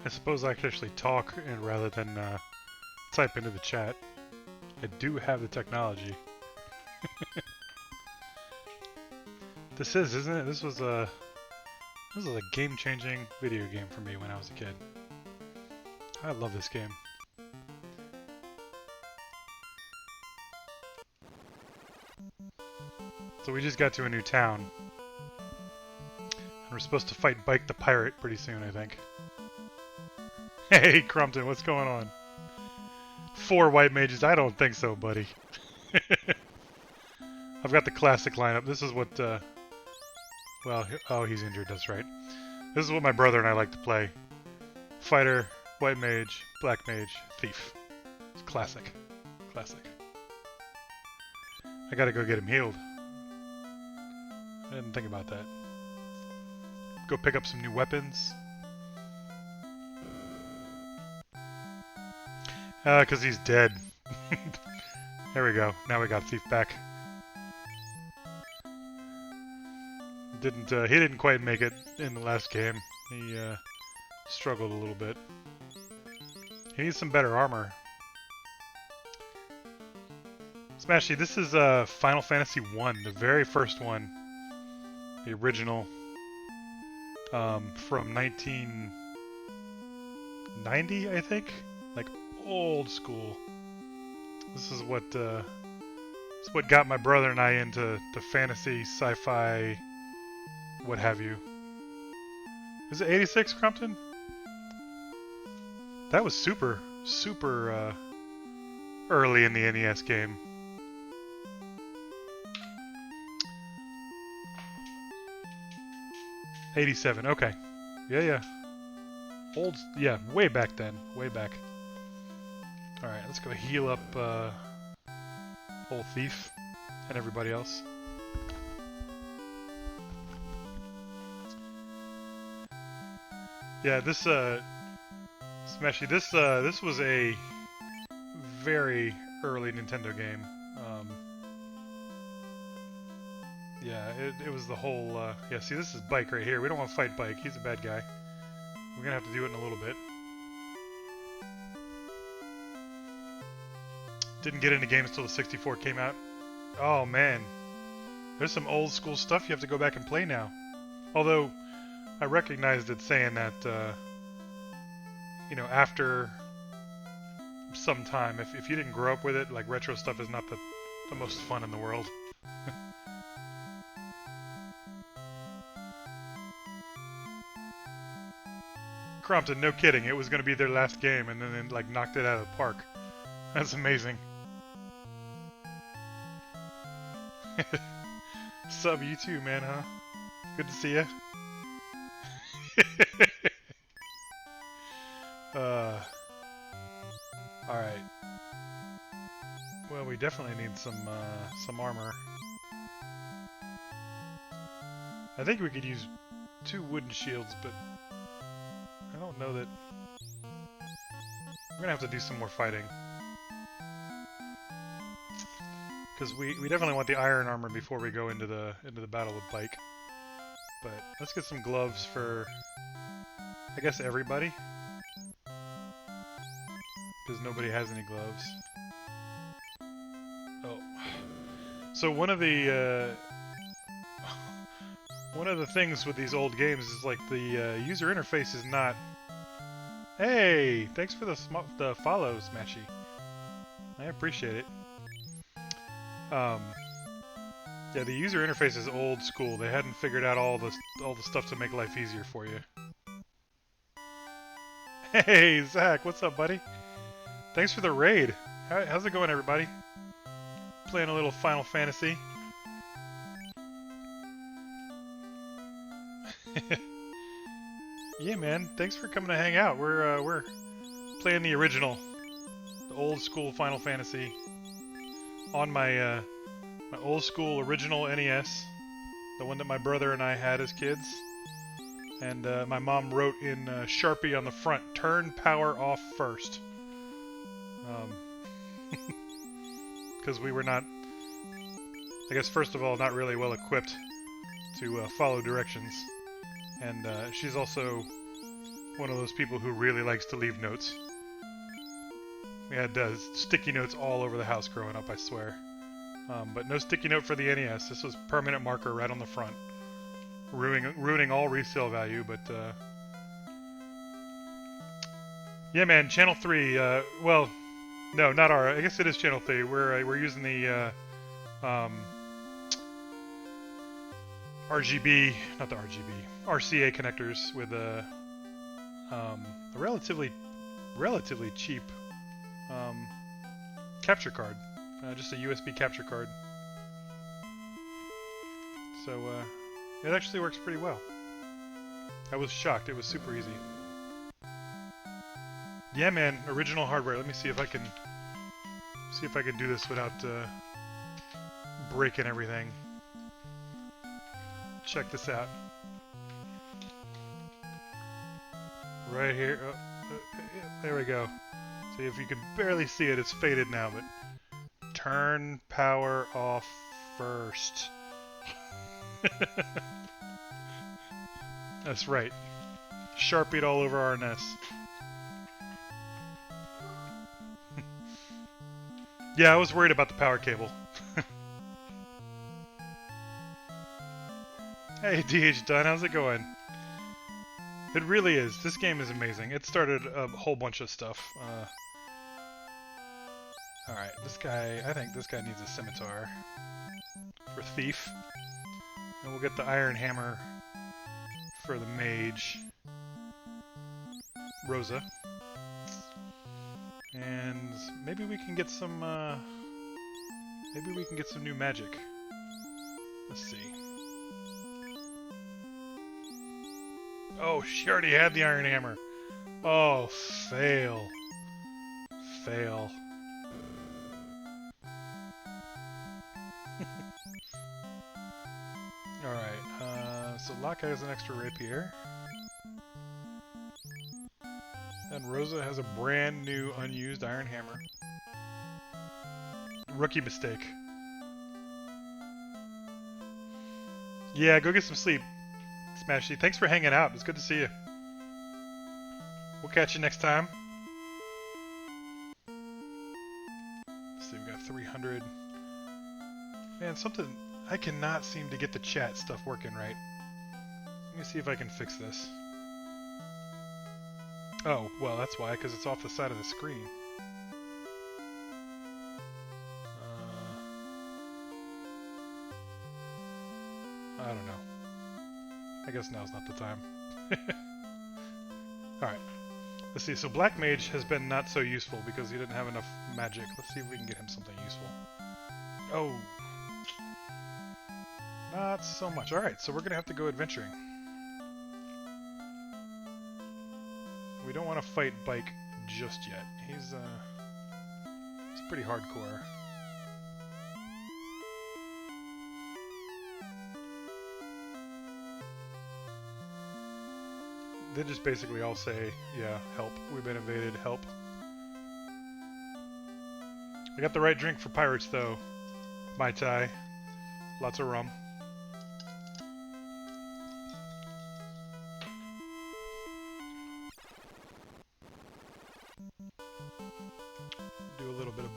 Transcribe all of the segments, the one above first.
I suppose I could actually talk and rather than type into the chat. I do have the technology. This is, isn't it? This was a game-changing video game for me when I was a kid. I love this game. So we just got to a new town. And we're supposed to fight Bike the Pirate pretty soon, I think. Hey, Crumpton, what's going on? 4 white mages? I don't think so, buddy. I've got the classic lineup. This is what, well, oh, he's injured, that's right. This is what my brother and I like to play. Fighter, white mage, black mage, thief. It's classic. Classic. I gotta go get him healed. I didn't think about that. Go pick up some new weapons. Cause he's dead. There we go. Now we got Thief back. He didn't quite make it in the last game. He, struggled a little bit. He needs some better armor. Smashy, this is, Final Fantasy 1, the very first one. The original. From 1990, I think? Like, old school. This is what got my brother and I into fantasy, sci-fi, what have you. Is it 86, Crumpton? That was super early in the NES game. '87. Okay. Yeah. Old. Yeah, way back then. Way back. Alright, let's go heal up old Thief and everybody else. Yeah, this Smashy, this was a very early Nintendo game. Yeah, it was the whole yeah, see, this is Bike right here. We don't want to fight Bike. He's a bad guy. We're gonna have to do it in a little bit. Didn't get into games until the 64 came out. Oh man, there's some old school stuff you have to go back and play now. Although I recognized it saying that you know, after some time, if you didn't grow up with it, like, retro stuff is not the most fun in the world. Crompton, no kidding, it was going to be their last game, and then they, like, knocked it out of the park. That's amazing. Sub, you too, man, huh? Good to see ya. Alright. Well, we definitely need some armor. I think we could use 2 wooden shields, but I don't know that... We're gonna have to do some more fighting. Because we definitely want the iron armor before we go into the battle with Bike. But let's get some gloves for, I guess, everybody. Because nobody has any gloves. Oh. So one of the things with these old games is, like, the user interface is not... Hey! Thanks for the follow, Smashy. I appreciate it. Yeah, the user interface is old school. They hadn't figured out all the stuff to make life easier for you. Hey, Zach, what's up, buddy? Thanks for the raid. How's it going, everybody? Playing a little Final Fantasy. Yeah, man. Thanks for coming to hang out. We're playing the original, the old school Final Fantasy on my my old school original NES, the one that my brother and I had as kids. And my mom wrote in Sharpie on the front, "Turn power off first." Because we were not, I guess, first of all, not really well equipped to follow directions. And she's also one of those people who really likes to leave notes. We had sticky notes all over the house growing up, I swear. But no sticky note for the NES. This was permanent marker right on the front. Ruining all resale value, but... Yeah, man, Channel 3, well, no, not our... I guess it is Channel 3. We're using the, RGB... Not the RGB. RCA connectors with a relatively cheap capture card. Just a USB capture card. So, it actually works pretty well. I was shocked. It was super easy. Yeah, man, original hardware. Let me see if I can do this without breaking everything. Check this out. Right here. There we go. See, if you can barely see it, it's faded now, but turn power off first. That's right. Sharpied all over our NES. Yeah, I was worried about the power cable. Hey, DH Dunn, how's it going? It really is. This game is amazing. It started a whole bunch of stuff. Alright, this guy... I think this guy needs a scimitar. For Thief. And we'll get the Iron Hammer for the Mage. Rosa. And maybe we can get some, new magic. Let's see. Oh, she already had the Iron Hammer. Oh, fail. Fail. Alright, so Locke has an extra rapier. And Rosa has a brand new unused Iron Hammer. Rookie mistake. Yeah, go get some sleep, Smashy. Thanks for hanging out. It's good to see you. We'll catch you next time. Let's see, we got 300. Man, something... I cannot seem to get the chat stuff working right. Let me see if I can fix this. Oh, well, that's why, because it's off the side of the screen. I don't know. I guess now's not the time. Alright. Let's see, so Black Mage has been not so useful because he didn't have enough magic. Let's see if we can get him something useful. Oh! Not so much. Alright, so we're gonna have to go adventuring. We don't want to fight Bike just yet. He's pretty hardcore. They just basically all say, yeah, help. We've been invaded, help. I got the right drink for pirates, though. Mai Tai. Lots of rum.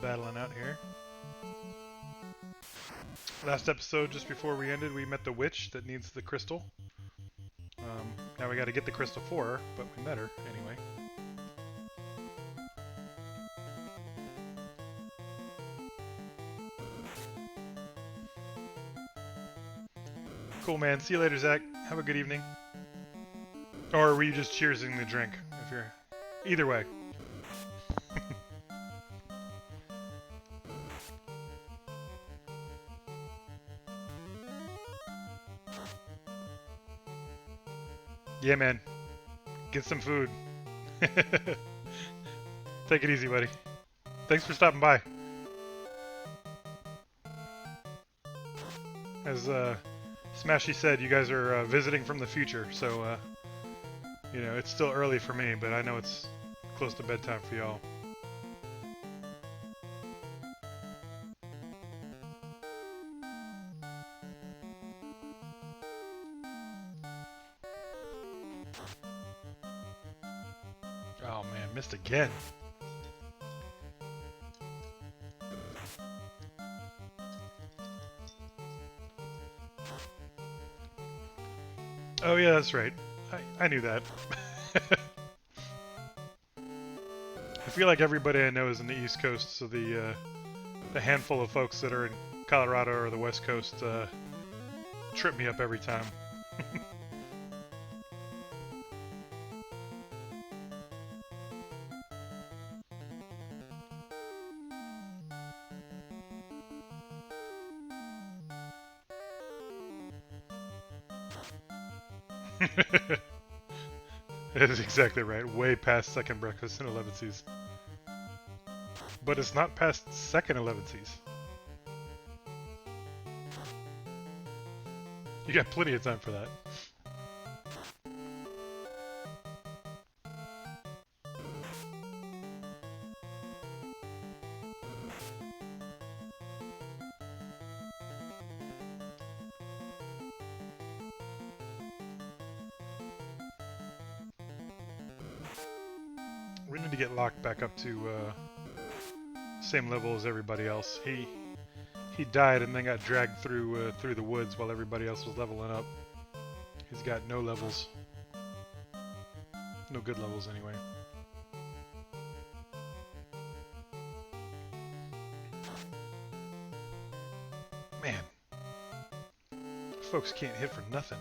Battling out here. Last episode, just before we ended, we met the witch that needs the crystal. Now we got to get the crystal for her, but we met her anyway. Cool, man. See you later, Zach. Have a good evening. Or were you just cheersing the drink? If you're either way. Yeah, man. Get some food. Take it easy, buddy. Thanks for stopping by. As Smashy said, you guys are visiting from the future, so you know, it's still early for me, but I know it's close to bedtime for y'all. man, missed again. Oh yeah, that's right. I knew that. I feel like everybody I know is in the East Coast, so the handful of folks that are in Colorado or the West Coast trip me up every time. That is exactly right. Way past second breakfast in 11Cs. But it's not past second 11Cs. You got plenty of time for that. We need to get locked back up to same level as everybody else. He died and then got dragged through the woods while everybody else was leveling up. He's got no levels. No good levels anyway. Man. Folks can't hit for nothing.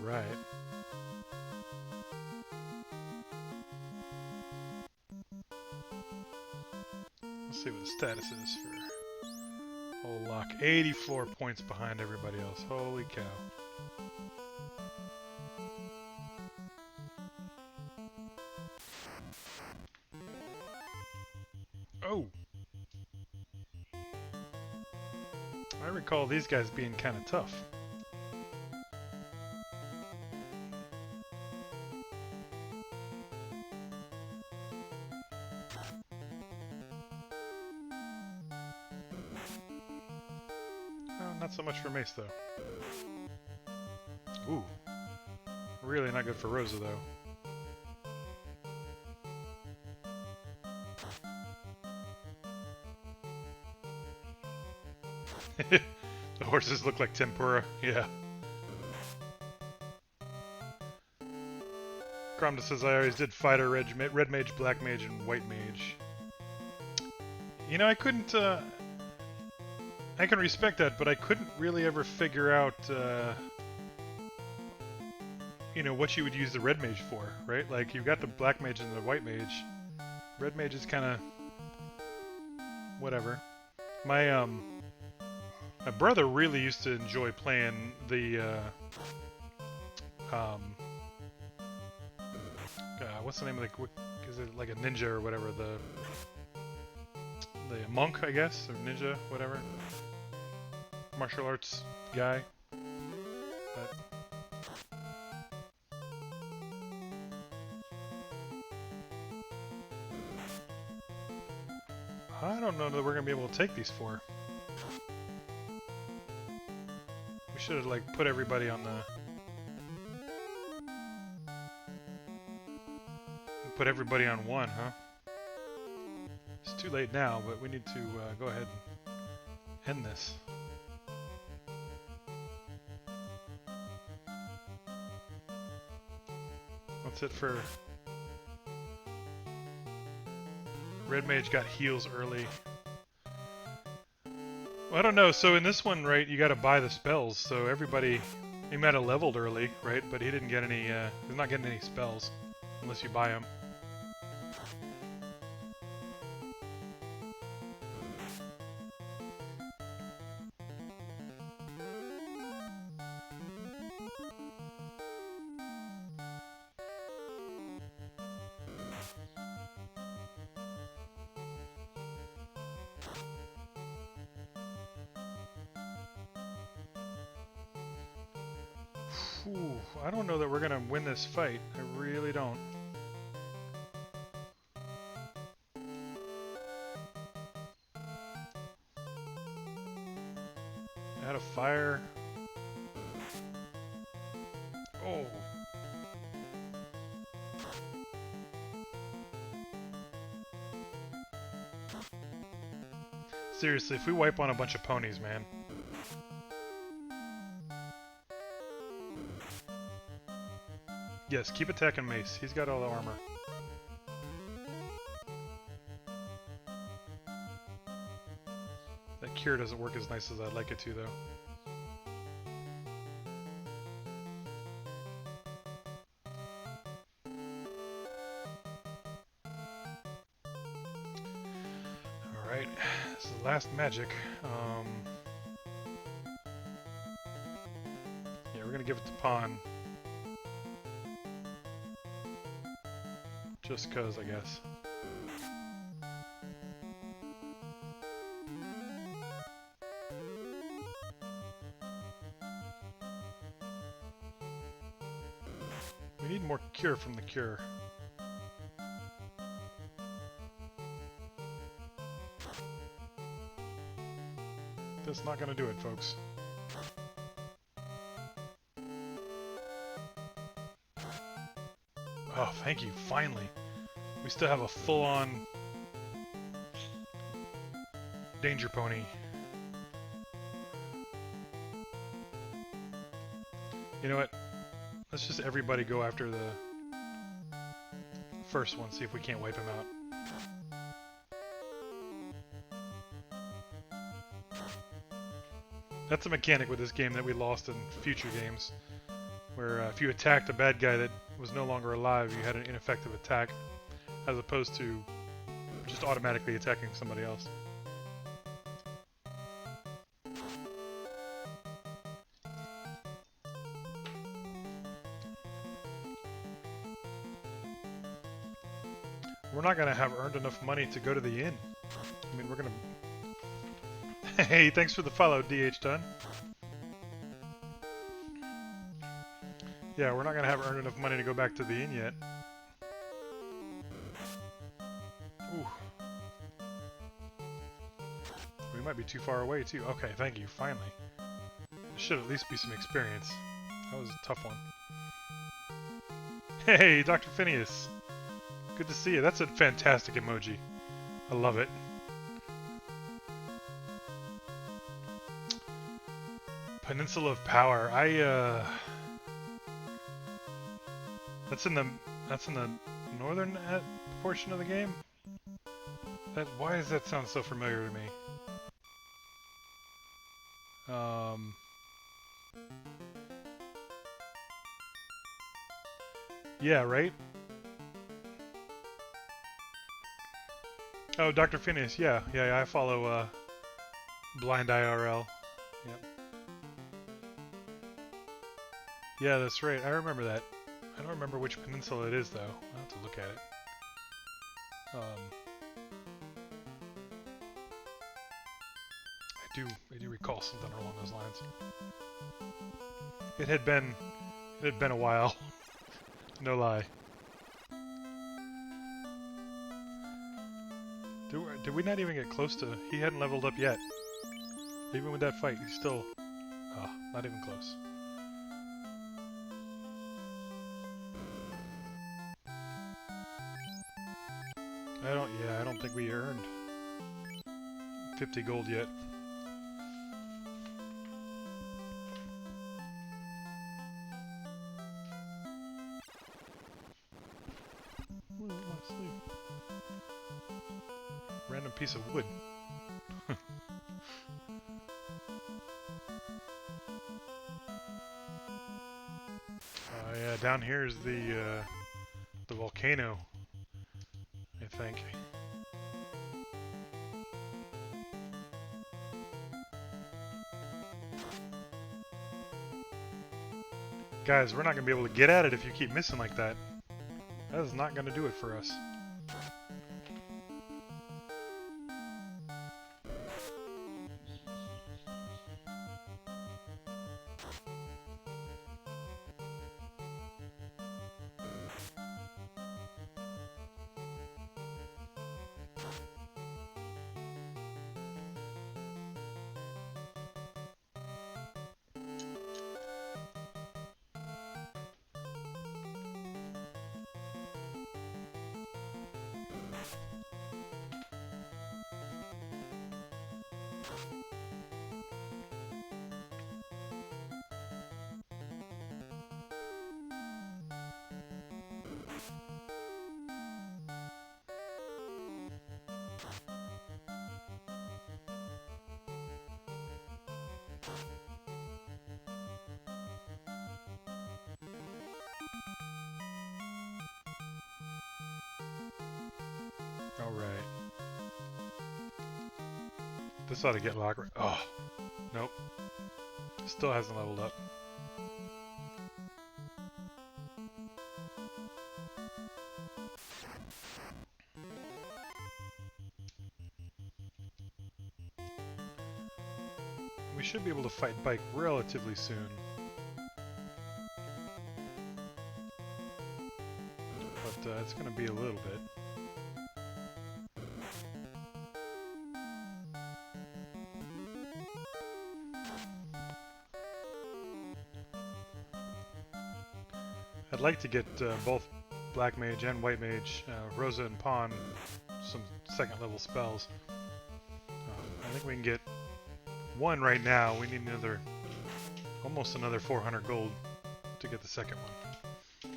Alright. Let's see what the status is for old Lock. 84 points behind everybody else. Holy cow. Oh! I recall these guys being kind of tough. Not so much for Mace, though. Ooh. Really not good for Rosa, though. The horses look like tempura. Yeah. Cromda says I always did fighter, red mage, black mage, and white mage. You know, I couldn't... I can respect that, but I couldn't really ever figure out, you know, what you would use the red mage for, right? Like, you've got the black mage and the white mage. Red mage is kind of... whatever. My brother really used to enjoy playing the, what's the name of the... is it like a ninja or whatever? The monk, I guess? Or ninja, whatever. Martial arts guy. But I don't know that we're gonna be able to take these four. We should have like put everybody on the... put everybody on one, huh? It's too late now, but we need to go ahead and end this. That's it for... Red Mage got heals early. Well, I don't know, so in this one, right, you gotta buy the spells, so everybody... He might have leveled early, right, but he didn't get any, he's not getting any spells, unless you buy them. Whew, I don't know that we're gonna win this fight. I really don't. Out of fire. Oh. Seriously, if we wipe on a bunch of ponies, man. Yes, keep attacking Mace. He's got all the armor. That cure doesn't work as nice as I'd like it to, though. Alright, this is the last magic. Yeah, we're gonna give it to Pawn. Just cause, I guess. We need more cure from the cure. That's not gonna do it, folks. Oh, thank you, finally. We still have a full-on danger pony. You know what? Let's just everybody go after the first one, see if we can't wipe him out. That's a mechanic with this game that we lost in future games, where if you attacked a bad guy that was no longer alive, you had an ineffective attack, as opposed to just automatically attacking somebody else. We're not going to have earned enough money to go to the inn. I mean, we're going to... Hey, thanks for the follow, DH Dunn. Yeah, we're not going to have earned enough money to go back to the inn yet. Ooh. We might be too far away, too. Okay, thank you, finally. There should at least be some experience. That was a tough one. Hey, Dr. Phineas. Good to see you. That's a fantastic emoji. I love it. Peninsula of Power. That's in the northern portion of the game. Why does that sound so familiar to me? Yeah, right? Oh, Dr. Phineas, yeah, I follow Blind IRL. Yep. Yeah, that's right. I remember that. I don't remember which peninsula it is, though. I'll have to look at it. I do recall something along those lines. It had been a while. No lie. Did we not even get close to... He hadn't leveled up yet. Even with that fight, he's still... Oh, not even close. I don't think we earned 50 gold yet. Random piece of wood. Yeah, down here is the volcano, I think. Guys, we're not going to be able to get at it if you keep missing like that. That is not going to do it for us. Alright. This ought to get locked. Oh, nope. Still hasn't leveled up. We should be able to fight Bike relatively soon. But it's going to be a little bit. I'd like to get both Black Mage and White Mage, Rosa and Pawn, some second level spells. I think we can get one right now. We need another, almost another 400 gold to get the second one.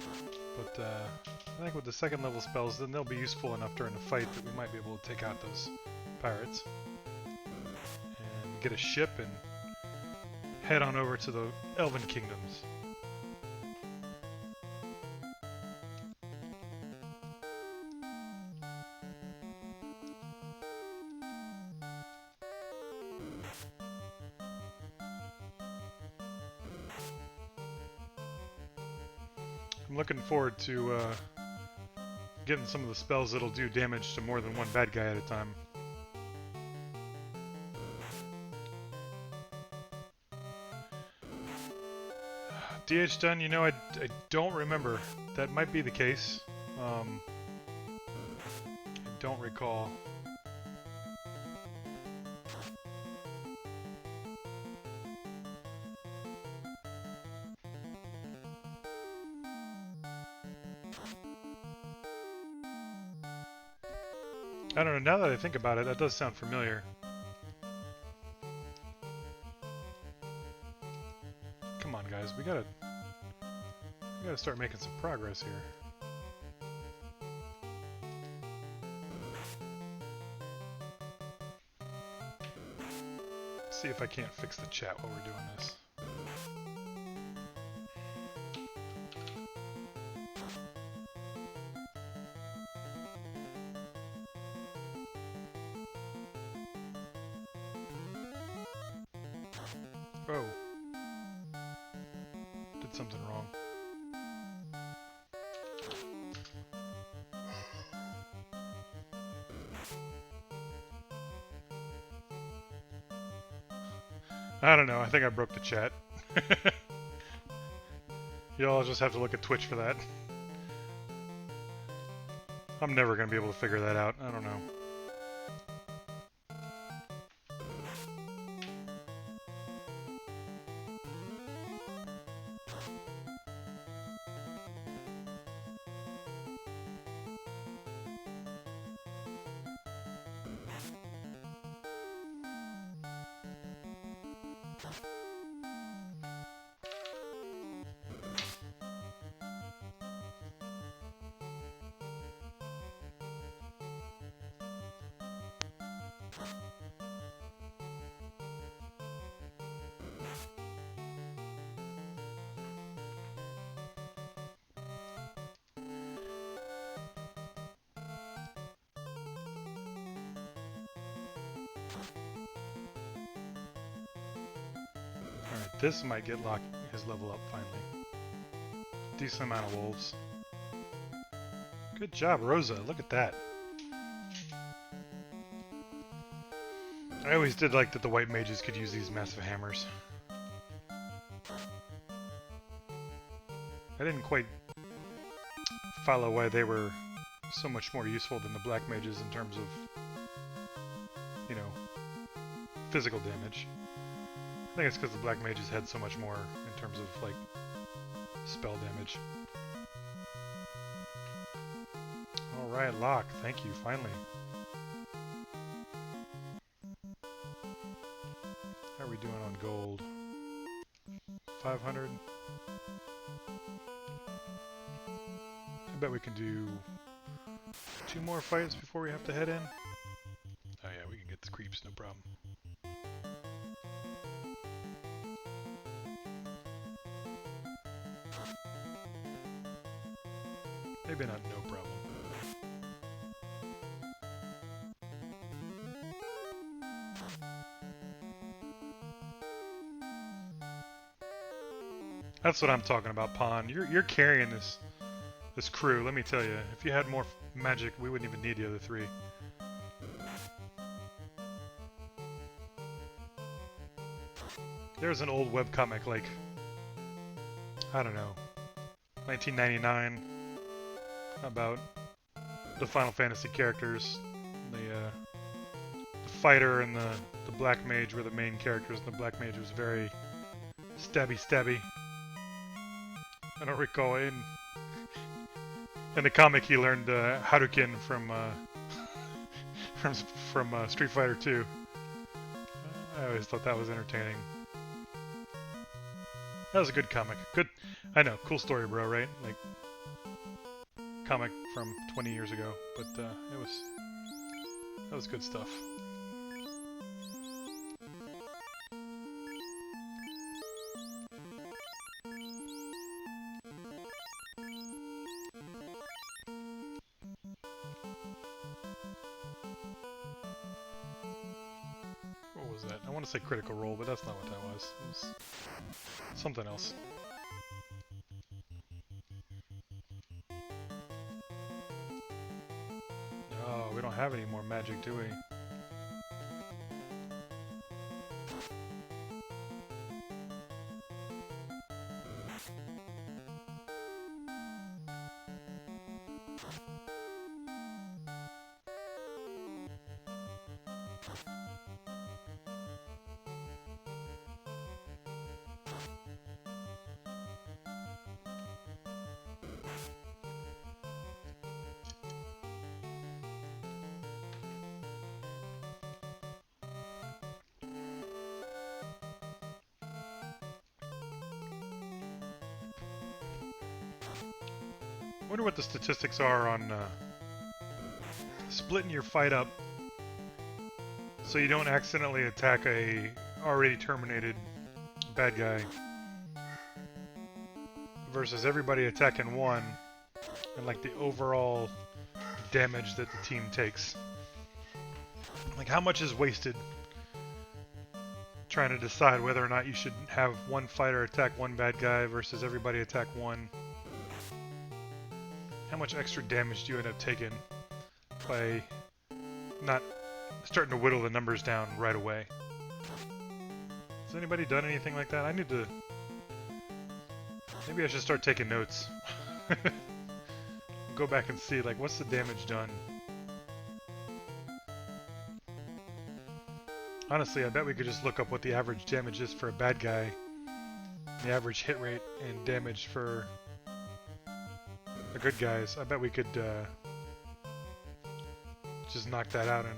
But I think with the second level spells, then they'll be useful enough during the fight that we might be able to take out those pirates. And get a ship and head on over to the Elven Kingdoms. I'm looking forward to getting some of the spells that'll do damage to more than one bad guy at a time. DH done, you know, I don't remember. That might be the case. I don't recall. I don't know, now that I think about it, that does sound familiar. Come on, guys, we gotta start making some progress here. See if I can't fix the chat while we're doing this. Oh. Did something wrong. I don't know, I think I broke the chat. Y'all just have to look at Twitch for that. I'm never gonna be able to figure that out, I don't know. Alright, this might get his level up finally. Decent amount of wolves. Good job, Rosa. Look at that. I always did like that the white mages could use these massive hammers. I didn't quite follow why they were so much more useful than the black mages in terms of, you know, physical damage. I think it's because the black mages had so much more in terms of, like, spell damage. Alright, lock. Thank you, finally. How are we doing on gold? 500? I bet we can do 2 more fights before we have to head in. Oh yeah, we can get the creeps, no problem. Maybe not no problem. That's what I'm talking about, Pond. You're carrying this crew, let me tell you. If you had more magic, we wouldn't even need the other 3. There's an old webcomic, like, I don't know, 1999, about the Final Fantasy characters. The fighter and the black mage were the main characters, and the black mage was very stabby. I don't recall in the comic he learned Hadouken from Street Fighter 2. I always thought that was entertaining. That was a good comic. Good, I know, cool story, bro. Right? Like comic from 20 years ago, but that was good stuff. What was that? I want to say Critical Role, but that's not what that was. It was something else. Oh, we don't have any more magic, do we? I wonder what the statistics are on splitting your fight up so you don't accidentally attack a already terminated bad guy versus everybody attacking one, and like the overall damage that the team takes. Like how much is wasted trying to decide whether or not you should have one fighter attack one bad guy versus everybody attack one. How much extra damage do you end up taking by not starting to whittle the numbers down right away? Has anybody done anything like that? I need to... Maybe I should start taking notes. Go back and see, like, what's the damage done? Honestly, I bet we could just look up what the average damage is for a bad guy, the average hit rate and damage for the good guys. I bet we could just knock that out in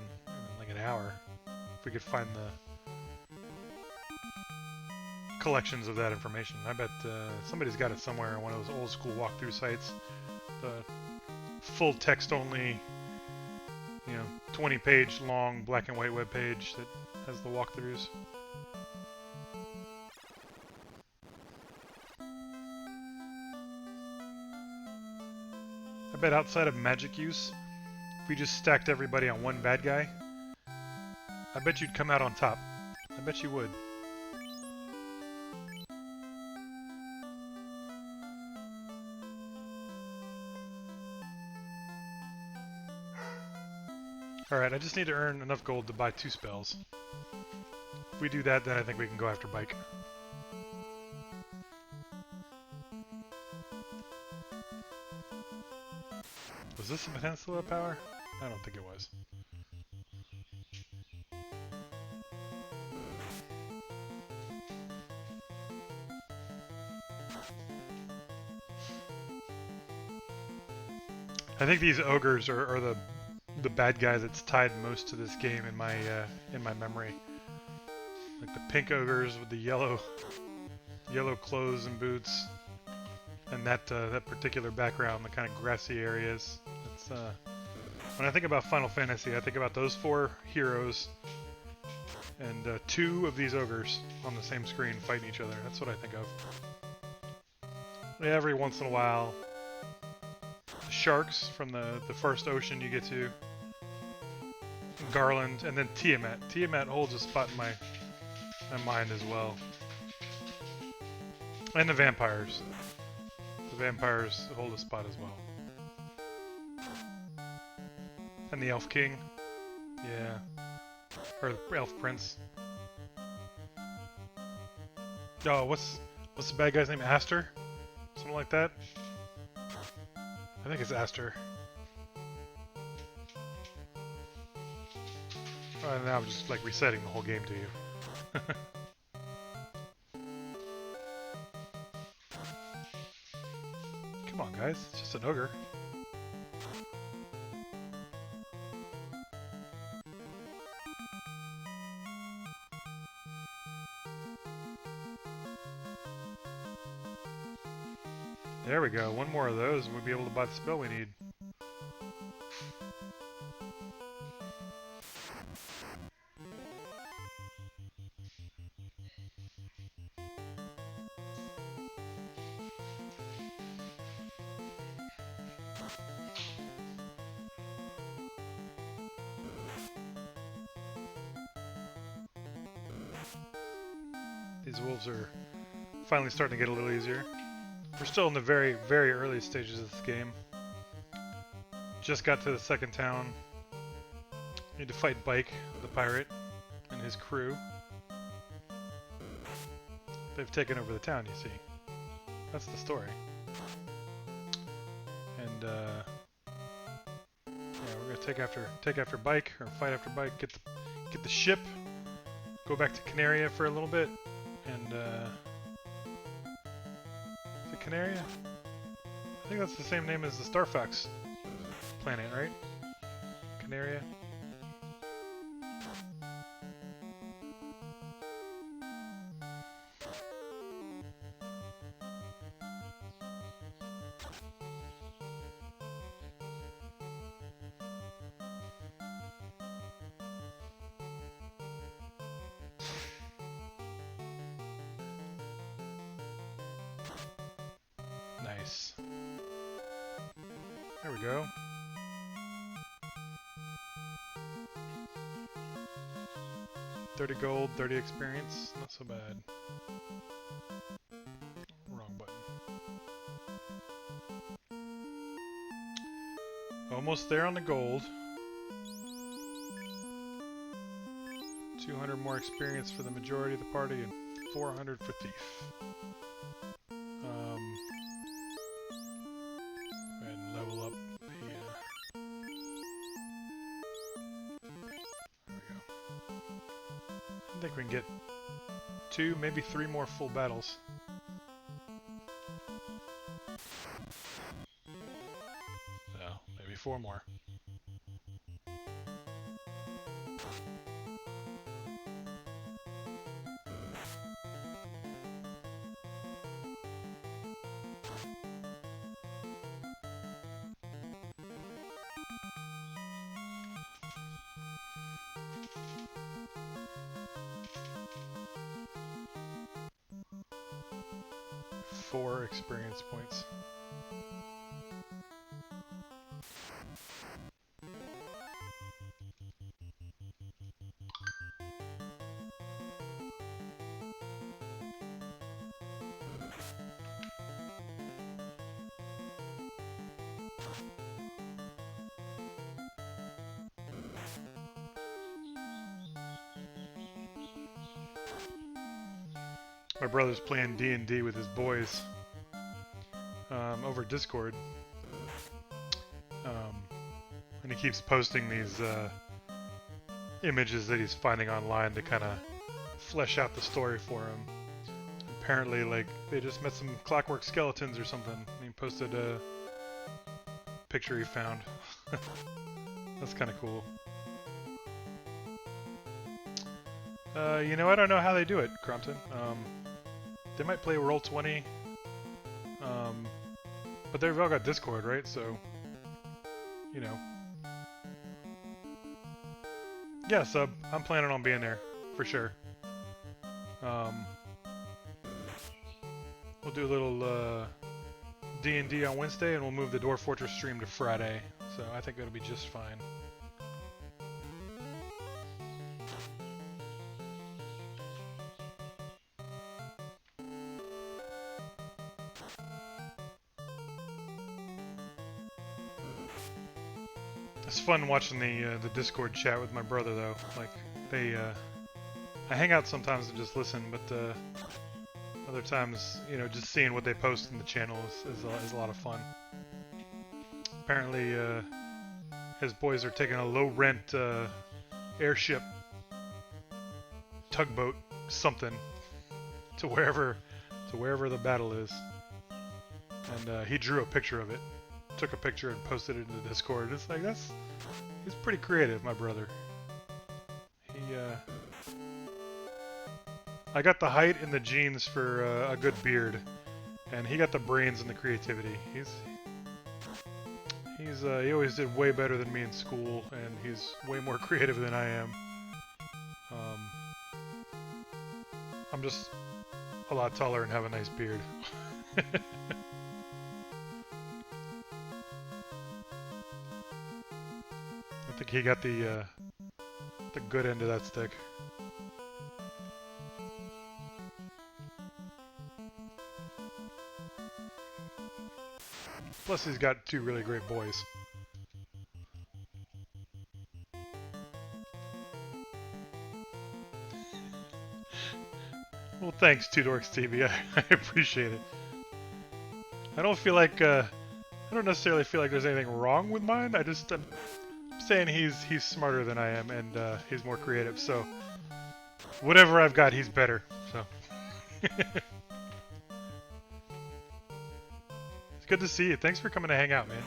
like an hour if we could find the collections of that information. I bet somebody's got it somewhere on one of those old school walkthrough sites. The full text only, 20-page long black and white web page that has the walkthroughs. I bet outside of magic use, if we just stacked everybody on one bad guy, I bet you'd come out on top. I bet you would. Alright, I just need to earn enough gold to buy 2 spells. If we do that, then I think we can go after Bike. Was this a Peninsula power? I don't think it was. I think these ogres are the bad guy that's tied most to this game in my memory. Like the pink ogres with the yellow clothes and boots, and that particular background, the kind of grassy areas. That's when I think about Final Fantasy, I think about those 4 heroes and 2 of these ogres on the same screen fighting each other. That's what I think of. Every once in a while, the sharks from the first ocean you get to, Garland, and then Tiamat. Tiamat holds a spot in my mind as well. And the vampires. The vampires hold a spot as well. And the Elf King. Yeah. Or the Elf Prince. Oh, what's the bad guy's name? Aster? Something like that? I think it's Aster. And now I'm just like resetting the whole game to you. Come on, guys. It's just an ogre. There we go. One more of those and we'll be able to buy the spell we need. These wolves are finally starting to get a little easier. We're still in the very, very early stages of this game. Just got to the second town. Need to fight Bike, the pirate, and his crew. They've taken over the town, you see. That's the story. And yeah, we're gonna take after Bike, or fight after Bike. Get the ship. Go back to Canaria for a little bit, and is it Canaria? I think that's the same name as the Star Fox planet, right? Canaria. Nice. There we go. $30 gold, 30 experience. Not so bad. Wrong button. Almost there on the gold. 200 more experience for the majority of the party and 400 for Thief. Go ahead and level up the... there we go. I think we can get 2, maybe 3 more full battles. No, maybe 4 more. Four experience points. My brother's playing D&D with his boys over Discord, and he keeps posting these images that he's finding online to kind of flesh out the story for him. Apparently, like, they just met some clockwork skeletons or something. And he posted picture he found. That's kind of cool. You know, I don't know how they do it, Crompton. They might play Roll20, but they've all got Discord, right? So, you know. Yeah, sub. I'm planning on being there, for sure. We'll do a little D&D on Wednesday, and we'll move the Dwarf Fortress stream to Friday. So I think it'll be just fine. It's fun watching the Discord chat with my brother, though. Like, I hang out sometimes and just listen, but other times, you know, just seeing what they post in the channel is a lot of fun. Apparently, his boys are taking a low-rent airship, tugboat, something, to wherever the battle is. And he drew a picture of it. Took a picture and posted it in the Discord. It's like, he's pretty creative, my brother. I got the height and the genes for a good beard, and he got the brains and the creativity. He always did way better than me in school, and he's way more creative than I am. I'm just a lot taller and have a nice beard. I think he got the good end of that stick. Plus, he's got two really great boys. Well, thanks, Two Dorks TV. I appreciate it. I don't feel like I don't necessarily feel like there's anything wrong with mine. I'm saying he's smarter than I am, and he's more creative. So whatever I've got, he's better. So it's good to see you. Thanks for coming to hang out, man.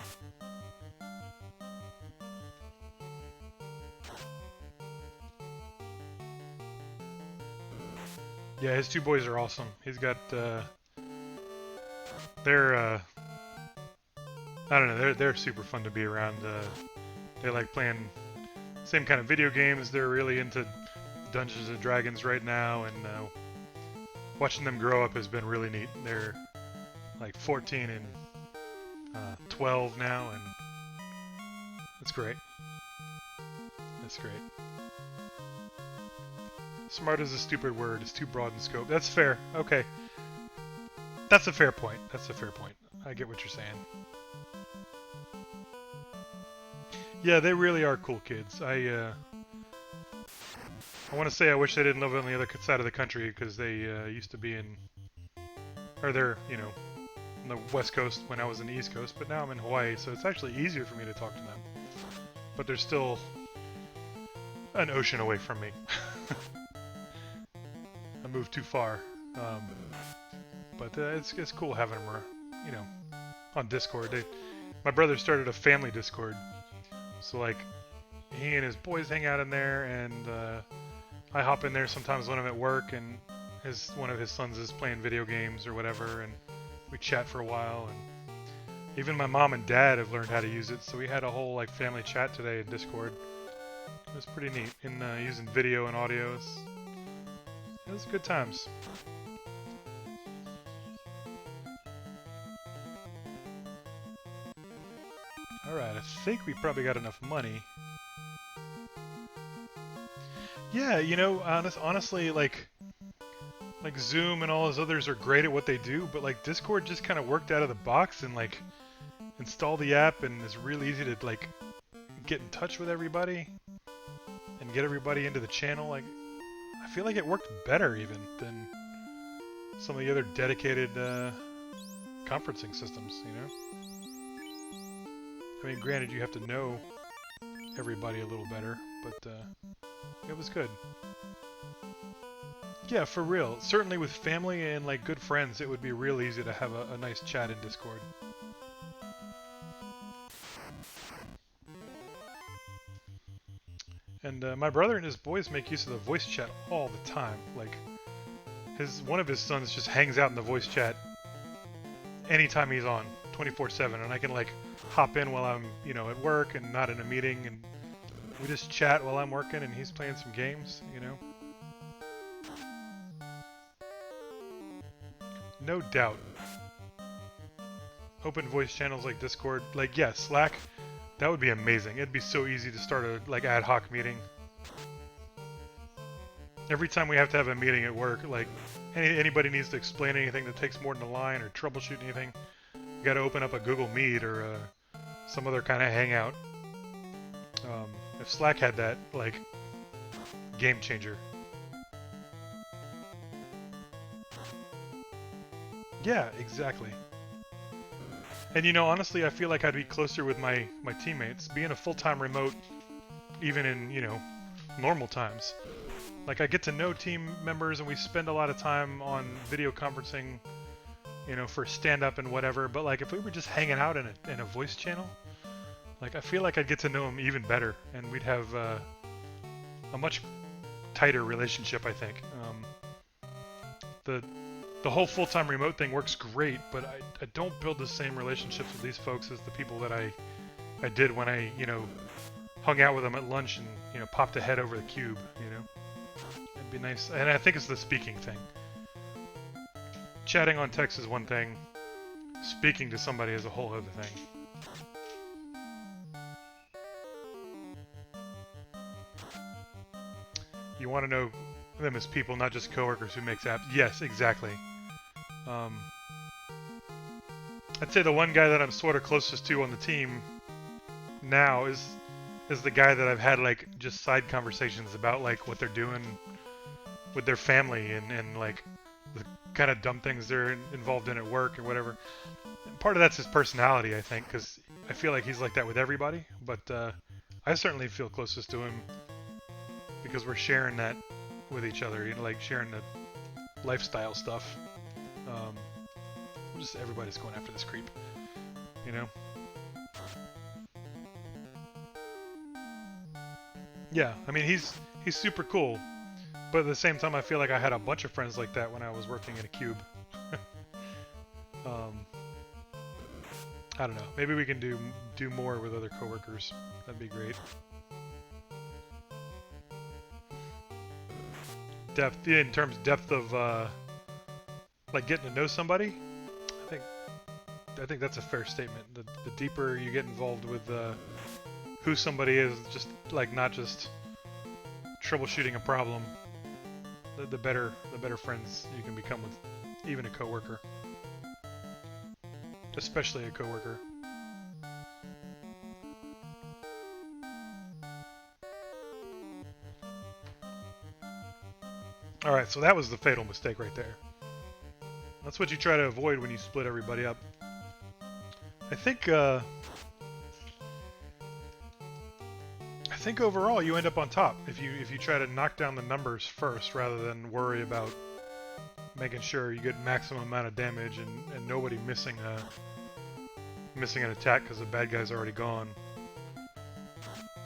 Yeah, his two boys are awesome. He's got they're I don't know, they're super fun to be around. They like playing same kind of video games. They're really into Dungeons and Dragons right now, and watching them grow up has been really neat. They're like 14 and 12 now, and it's great. It's great. Smart is a stupid word. It's too broad in scope. That's fair. Okay. That's a fair point. That's a fair point. I get what you're saying. Yeah, they really are cool kids. I want to say I wish they didn't live on the other side of the country, because they used to be they're, you know, on the West Coast when I was in the East Coast, but now I'm in Hawaii, so it's actually easier for me to talk to them. But they're still an ocean away from me. I moved too far. But it's cool having them, you know, on Discord. My brother started a family Discord. So, like, he and his boys hang out in there, and I hop in there sometimes when I'm at work, and one of his sons is playing video games or whatever, and we chat for a while. And even my mom and dad have learned how to use it, so we had a whole, like, family chat today in Discord. It was pretty neat, in using video and audio. It was good times. Alright, I think we probably got enough money. Yeah, you know, honestly, like Zoom and all those others are great at what they do, but like Discord just kind of worked out of the box and like install the app, and it's really easy to like get in touch with everybody and get everybody into the channel. Like, I feel like it worked better even than some of the other dedicated conferencing systems, you know? I mean, granted, you have to know everybody a little better, but it was good. Yeah, for real. Certainly with family and like good friends, it would be real easy to have a nice chat in Discord. And my brother and his boys make use of the voice chat all the time. Like, one of his sons just hangs out in the voice chat anytime he's on, 24/7, and I can like hop in while I'm, at work and not in a meeting, and we just chat while I'm working and he's playing some games, No doubt. Open voice channels like Discord, Slack, that would be amazing. It'd be so easy to start a ad hoc meeting. Every time we have to have a meeting at work, anybody needs to explain anything that takes more than a line or troubleshoot anything, you got to open up a Google Meet or some other kind of hangout. If Slack had that, game changer. Yeah, exactly. And honestly, I feel like I'd be closer with my teammates. Being a full-time remote, even in, normal times. I get to know team members and we spend a lot of time on video conferencing, for stand-up and whatever. But if we were just hanging out in a voice channel, I feel like I'd get to know them even better, and we'd have a much tighter relationship, I think. The whole full-time remote thing works great, but I don't build the same relationships with these folks as the people that I did when I, hung out with them at lunch and, popped a head over the cube, It'd be nice. And I think it's the speaking thing. Chatting on text is one thing. Speaking to somebody is a whole other thing. You want to know them as people, not just coworkers who makes apps. Yes, exactly. I'd say the one guy that I'm sort of closest to on the team now is the guy that I've had just side conversations about what they're doing with their family and the kind of dumb things they're involved in at work or whatever. And part of that's his personality, I think, because I feel like he's like that with everybody. But I certainly feel closest to him because we're sharing that with each other, sharing the lifestyle stuff. Just everybody's going after this creep, Yeah, I mean he's super cool, but at the same time I feel like I had a bunch of friends like that when I was working in a cube. I don't know. Maybe we can do more with other coworkers. That'd be great. Depth, yeah, in terms of depth of getting to know somebody. I think that's a fair statement. The deeper you get involved with who somebody is, just not just troubleshooting a problem, the better friends you can become with even a coworker, especially a coworker. All right, so that was the fatal mistake right there. That's what you try to avoid when you split everybody up. I think overall you end up on top if you try to knock down the numbers first rather than worry about making sure you get maximum amount of damage and nobody missing an attack because the bad guy's already gone,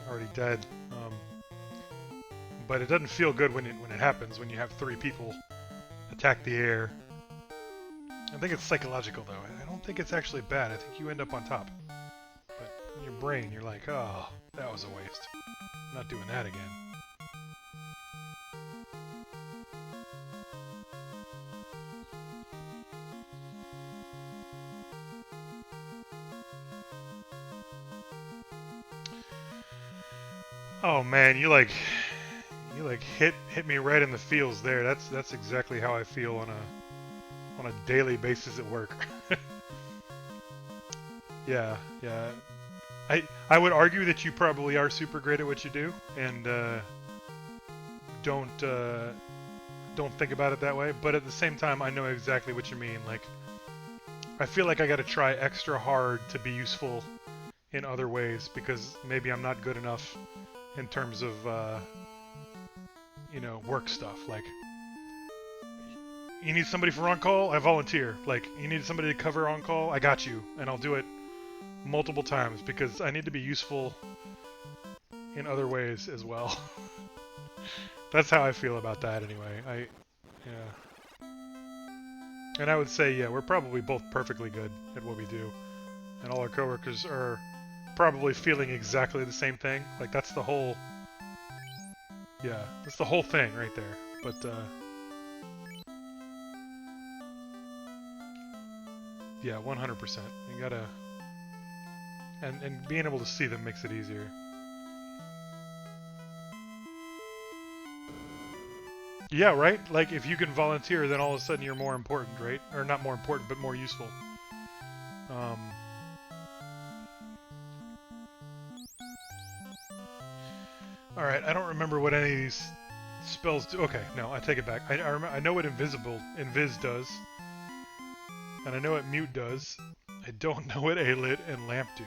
already dead. But it doesn't feel good when it happens, when you have 3 people attack the air. I think it's psychological, though. I don't think it's actually bad. I think you end up on top. But in your brain, you're like, oh, that was a waste. I'm not doing that again. Oh man, you hit me right in the feels there. That's exactly how I feel on a daily basis at work. Yeah. I would argue that you probably are super great at what you do, and don't think about it that way. But at the same time, I know exactly what you mean. I feel like I got to try extra hard to be useful in other ways because maybe I'm not good enough in terms of work stuff. You need somebody for on-call? I volunteer. You need somebody to cover on-call? I got you. And I'll do it multiple times because I need to be useful in other ways as well. That's how I feel about that anyway. Yeah. And I would say, yeah, we're probably both perfectly good at what we do. And all our coworkers are probably feeling exactly the same thing. Like, that's the whole... Yeah, that's the whole thing right there. But, yeah, 100%. You gotta... And being able to see them makes it easier. Yeah, right? Like, if you can volunteer, then all of a sudden you're more important, right? Or not more important, but more useful. Alright, I don't remember what any of these spells do. Okay, no, I take it back. I know what Invis does. And I know what Mute does. I don't know what Alit and Lamp do.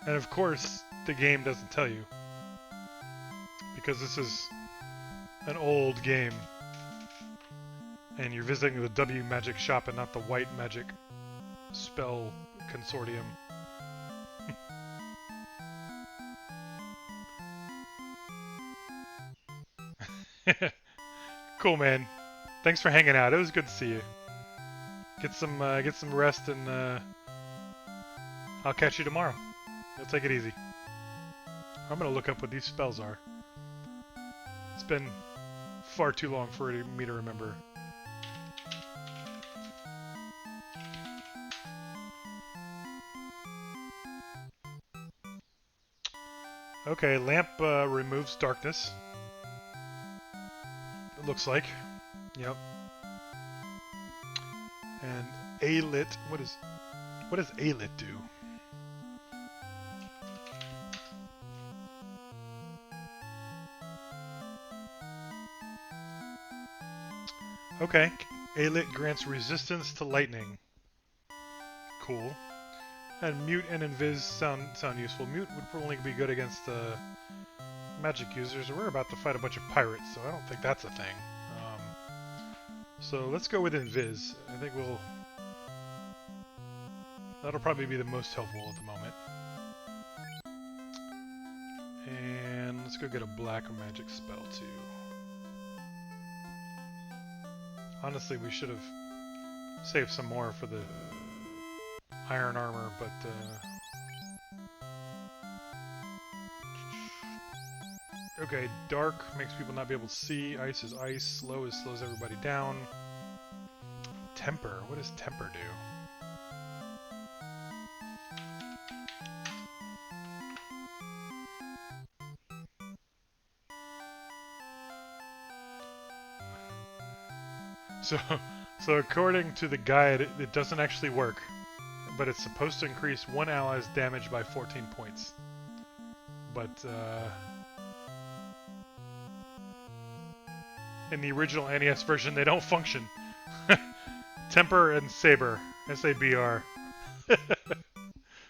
And of course, the game doesn't tell you. Because this is an old game. And you're visiting the W Magic shop and not the White Magic spell consortium. Cool, man. Thanks for hanging out. It was good to see you. Get some rest, and I'll catch you tomorrow. You'll take it easy. I'm gonna look up what these spells are. It's been far too long for me to remember. Okay, Lamp removes darkness. It looks like. Yep. And Alit, what does Alit do? Okay, Alit grants resistance to lightning. Cool. And Mute and Invis sound useful. Mute would only be good against magic users. We're about to fight a bunch of pirates, so I don't think that's a thing. So let's go with Invis. I think that'll probably be the most helpful at the moment. And let's go get a black magic spell too. Honestly, we should have saved some more for the iron armor, but okay, dark makes people not be able to see. Ice is ice. Slow slows everybody down. Temper. What does temper do? So according to the guide, it doesn't actually work, but it's supposed to increase one ally's damage by 14 points. But in the original NES version, they don't function. Temper and Saber, S-A-B-R.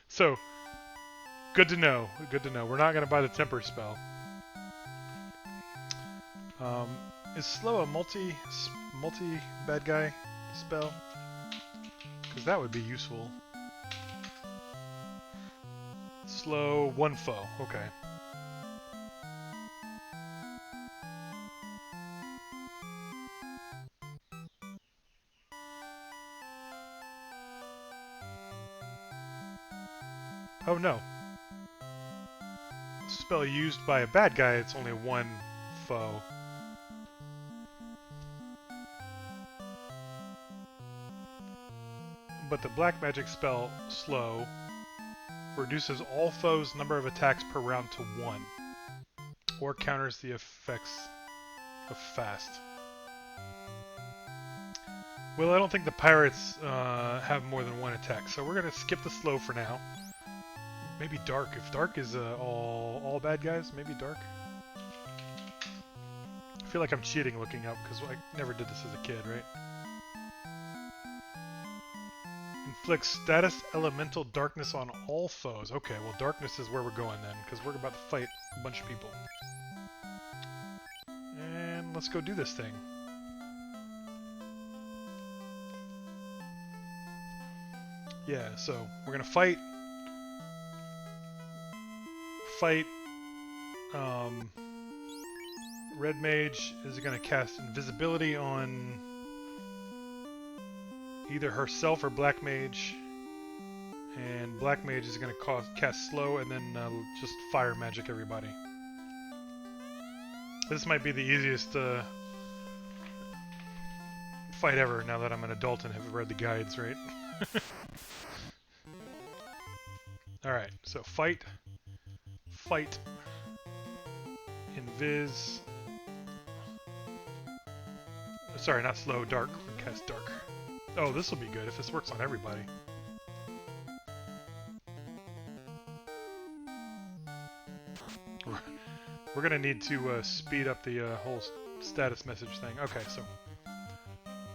So, good to know. Good to know. We're not going to buy the Temper spell. Is Slow a multi bad guy spell? Because that would be useful. Slow, one foe. Okay. Oh no. Spell used by a bad guy, it's only one foe. But the black magic spell, Slow, reduces all foes' number of attacks per round to 1, or counters the effects of Fast. Well, I don't think the pirates have more than one attack, so we're going to skip the Slow for now. Maybe Dark. If Dark is all bad guys, maybe Dark. I feel like I'm cheating looking up, because I never did this as a kid, right? Inflicts status elemental darkness on all foes. Okay, well darkness is where we're going then, because we're about to fight a bunch of people. And let's go do this thing. Yeah, so we're gonna fight fight. Red Mage is going to cast invisibility on either herself or Black Mage. And Black Mage is going to cast slow and then just fire magic everybody. This might be the easiest fight ever now that I'm an adult and have read the guides, right? Alright, so fight, invis. Sorry, not slow, dark. We cast dark. Oh, this will be good if this works on everybody. We're gonna need to speed up the whole status message thing. Okay, so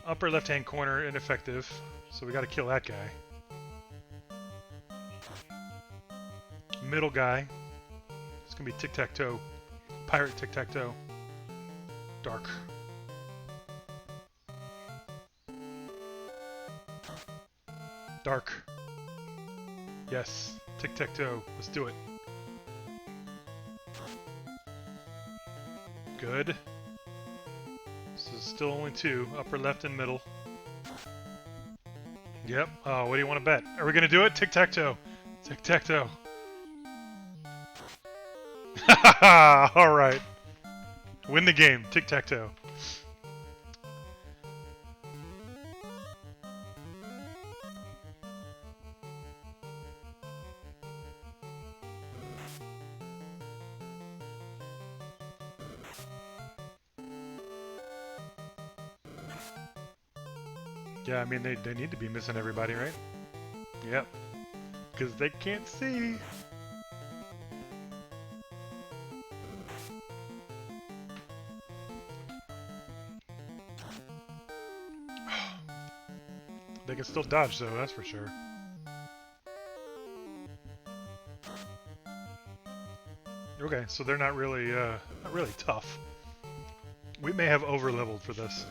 upper left-hand corner, ineffective. So we gotta kill that guy. Middle guy. It's gonna be tic-tac-toe. Pirate tic-tac-toe. Dark. Dark. Yes. Tic-tac-toe. Let's do it. Good. So still only two. Upper left and middle. Yep. Oh, what do you want to bet? Are we gonna do it? Tic-tac-toe. Tic-tac-toe. Alright. Win the game. Tic-tac-toe. Yeah, I mean, they need to be missing everybody, right? Yep. Because they can't see. They can still dodge, though, that's for sure. Okay, so they're not really tough. We may have over-leveled for this.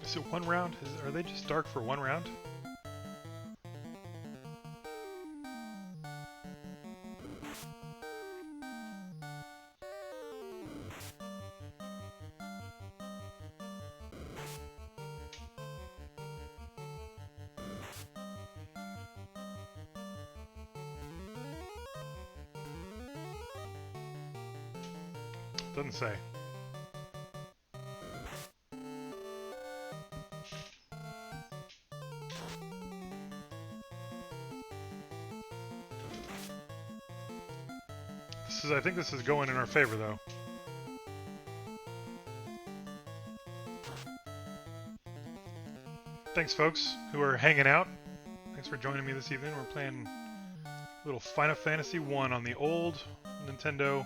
Is it one round? Are they just dark for one round? Doesn't say. I think this is going in our favor, though. Thanks, folks, who are hanging out. Thanks for joining me this evening. We're playing a little Final Fantasy 1 on the old Nintendo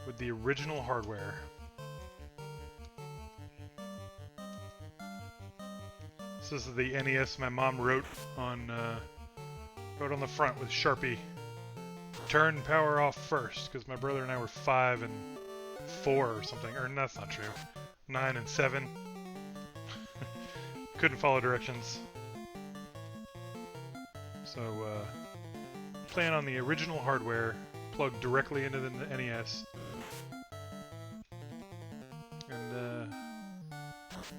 with the original hardware. This is the NES my mom wrote on the front with Sharpie. Turn power off first, because my brother and I were 5 and 4 or something. Or that's not true. 9 and 7. Couldn't follow directions. So, playing on the original hardware, plugged directly into the NES. And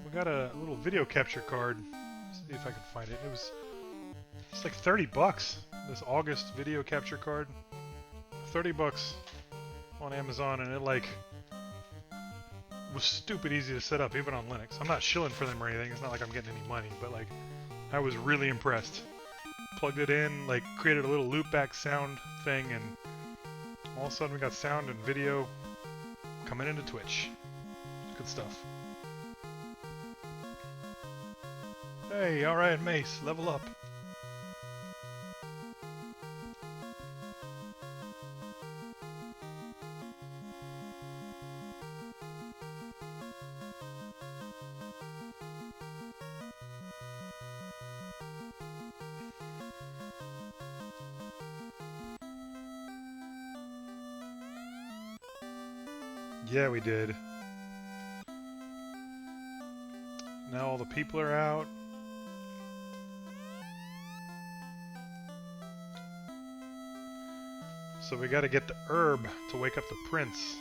we got a little video capture card. Let's see if I can find it. It's like 30 bucks. This August video capture card. 30 bucks on Amazon, and it like was stupid easy to set up even on Linux. I'm not shilling for them or anything. It's not like I'm getting any money, but like I was really impressed. Plugged it in, like created a little loopback sound thing, and all of a sudden we got sound and video coming into Twitch. Good stuff. Hey, alright, Mace, level up. Yeah, we did. Now all the people are out. So we gotta get the herb to wake up the prince.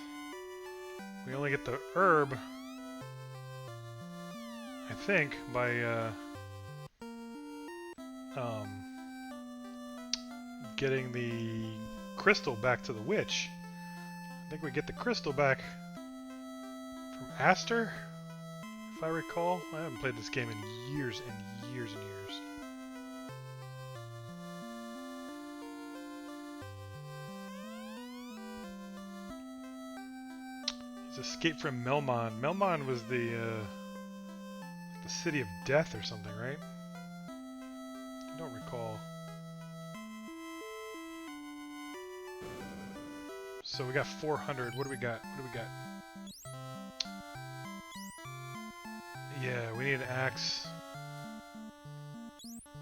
We only get the herb, I think, by getting the crystal back to the witch. I think we get the crystal back from Aster, if I recall. I haven't played this game in years and years and years. He's escaped from Melmond. Melmond was the city of death or something, right? I don't recall. So we got 400. What do we got? What do we got? Yeah, we need an axe.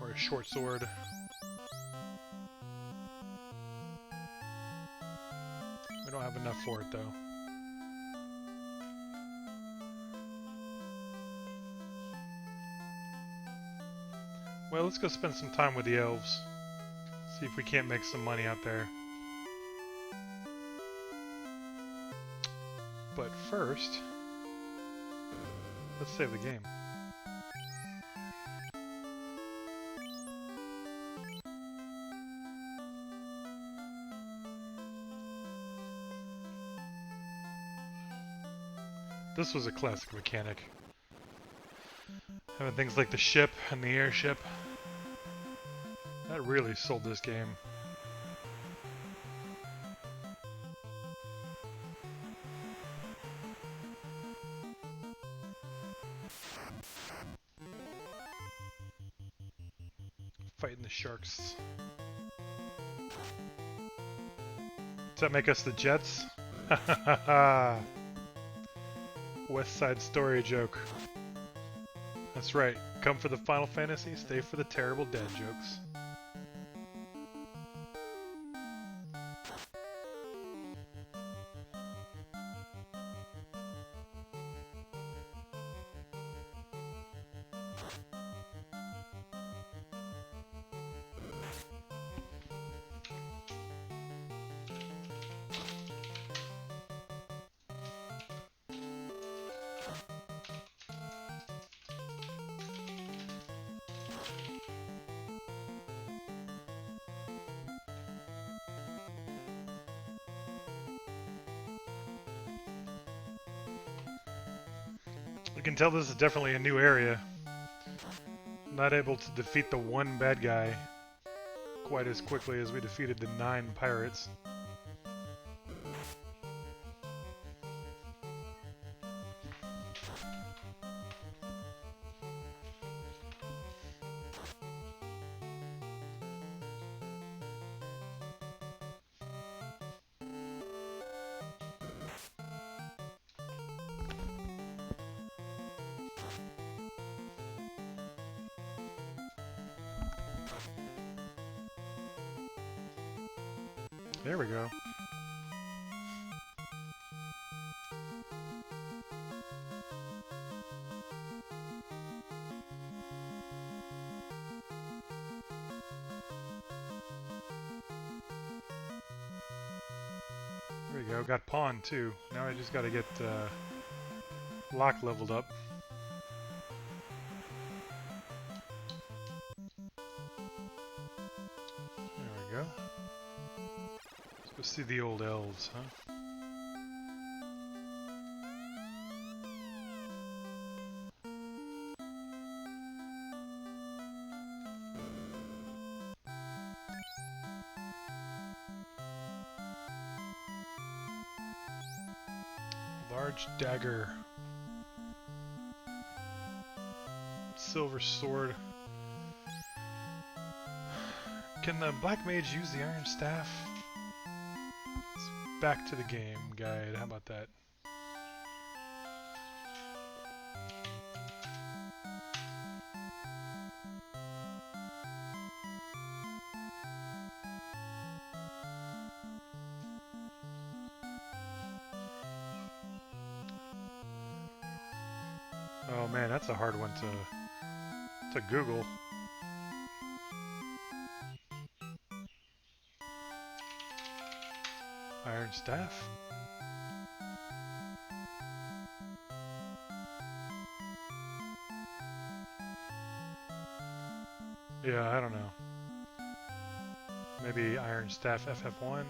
Or a short sword. We don't have enough for it, though. Well, let's go spend some time with the elves. See if we can't make some money out there. But first, let's save the game. This was a classic mechanic. Having things like the ship and the airship. That really sold this game. Fighting the sharks. Does that make us the Jets? Ha ha ha ha! West Side Story joke. That's right. Come for the Final Fantasy, stay for the terrible dad jokes. You can tell this is definitely a new area. I'm not able to defeat the one bad guy quite as quickly as we defeated the 9 pirates. There we go. There we go. Got pawn too. Now I just got to get Locke leveled up. There we go. Let's go see the old elves, huh? Large dagger. Silver sword. Can the black mage use the iron staff? Let's back to the game guide. How about that? Oh man, that's a hard one to Google. Iron staff? Yeah, I don't know. Maybe iron staff FF1.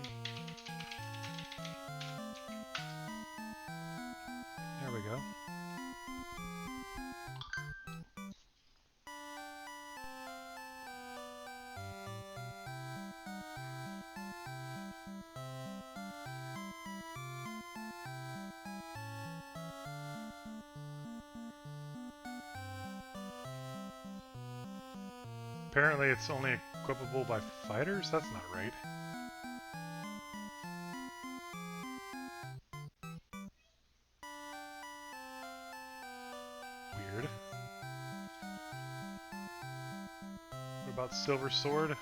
There we go. Apparently it's only equipable by fighters? That's not right. Weird. What about silver sword?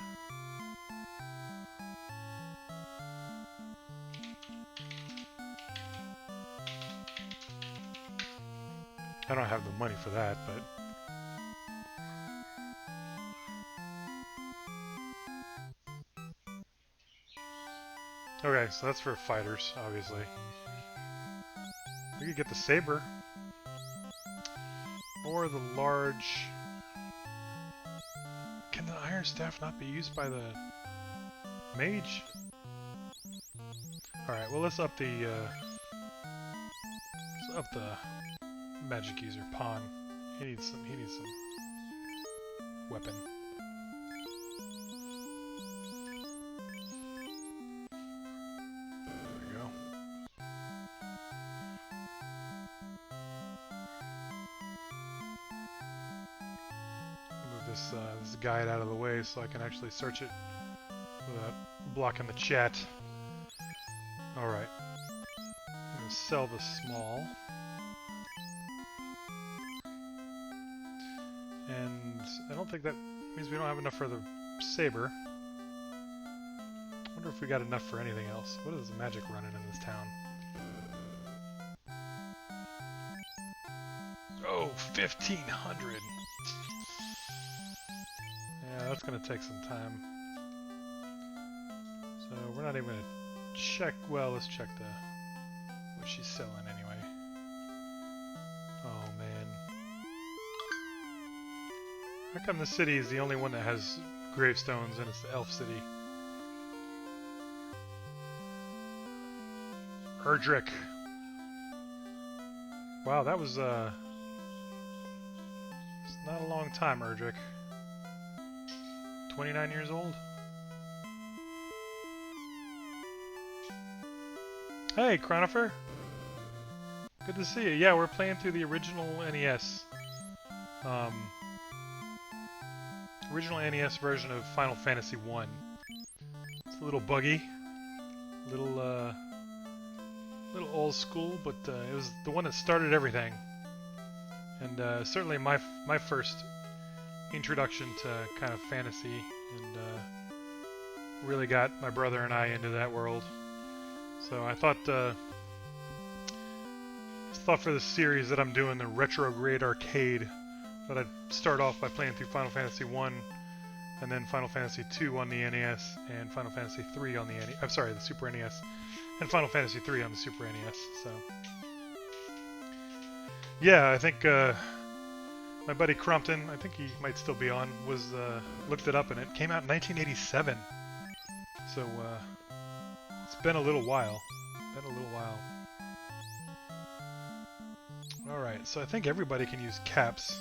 I don't have the money for that, but... Okay, so that's for fighters, obviously. We could get the saber. Or the large... Can the iron staff not be used by the mage? Alright, well let's up the magic user pawn. He needs some weapon. There we go. Move this guide out of the way so I can actually search it without blocking the chat. Alright. I'm gonna sell the small. And I don't think that means we don't have enough for the saber. I wonder if we got enough for anything else. What is the magic running in this town? Oh, 1,500! Yeah, that's gonna take some time. So we're not even gonna check. Well, let's check what she's selling anyway. Oh man. How come the city is the only one that has gravestones and it's the elf city? Erdrick. Wow, that was it's not a long time, Erdrick. 29 years old. Hey, Chronifer. Good to see you. Yeah, we're playing through the original NES. Original NES version of Final Fantasy 1. It's a little buggy. Little old school, but it was the one that started everything. And certainly my first introduction to kind of fantasy, and really got my brother and I into that world. So I thought for this series that I'm doing, the Retrograde Arcade, that I'd start off by playing through Final Fantasy 1, and then Final Fantasy 2 on the NES, and Final Fantasy 3 on the I'm sorry, the Super NES, and Final Fantasy 3 on the Super NES. So yeah, I think my buddy Crompton, I think he might still be on, was looked it up, and it came out in 1987. So it's been a little while. Alright, so I think everybody can use caps.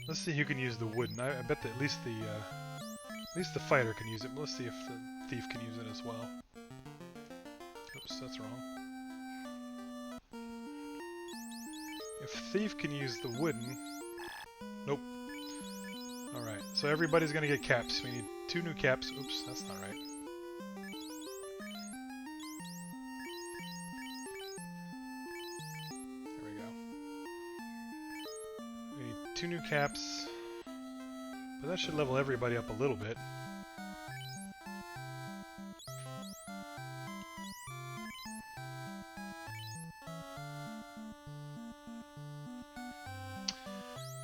Let's see who can use the wooden. I bet that at least the fighter can use it. But let's see if the thief can use it as well. Oops, that's wrong. If thief can use the wooden... Nope. Alright, so everybody's gonna get caps. We need 2 new caps. Oops, that's not right. There we go. We need 2 new caps. But that should level everybody up a little bit.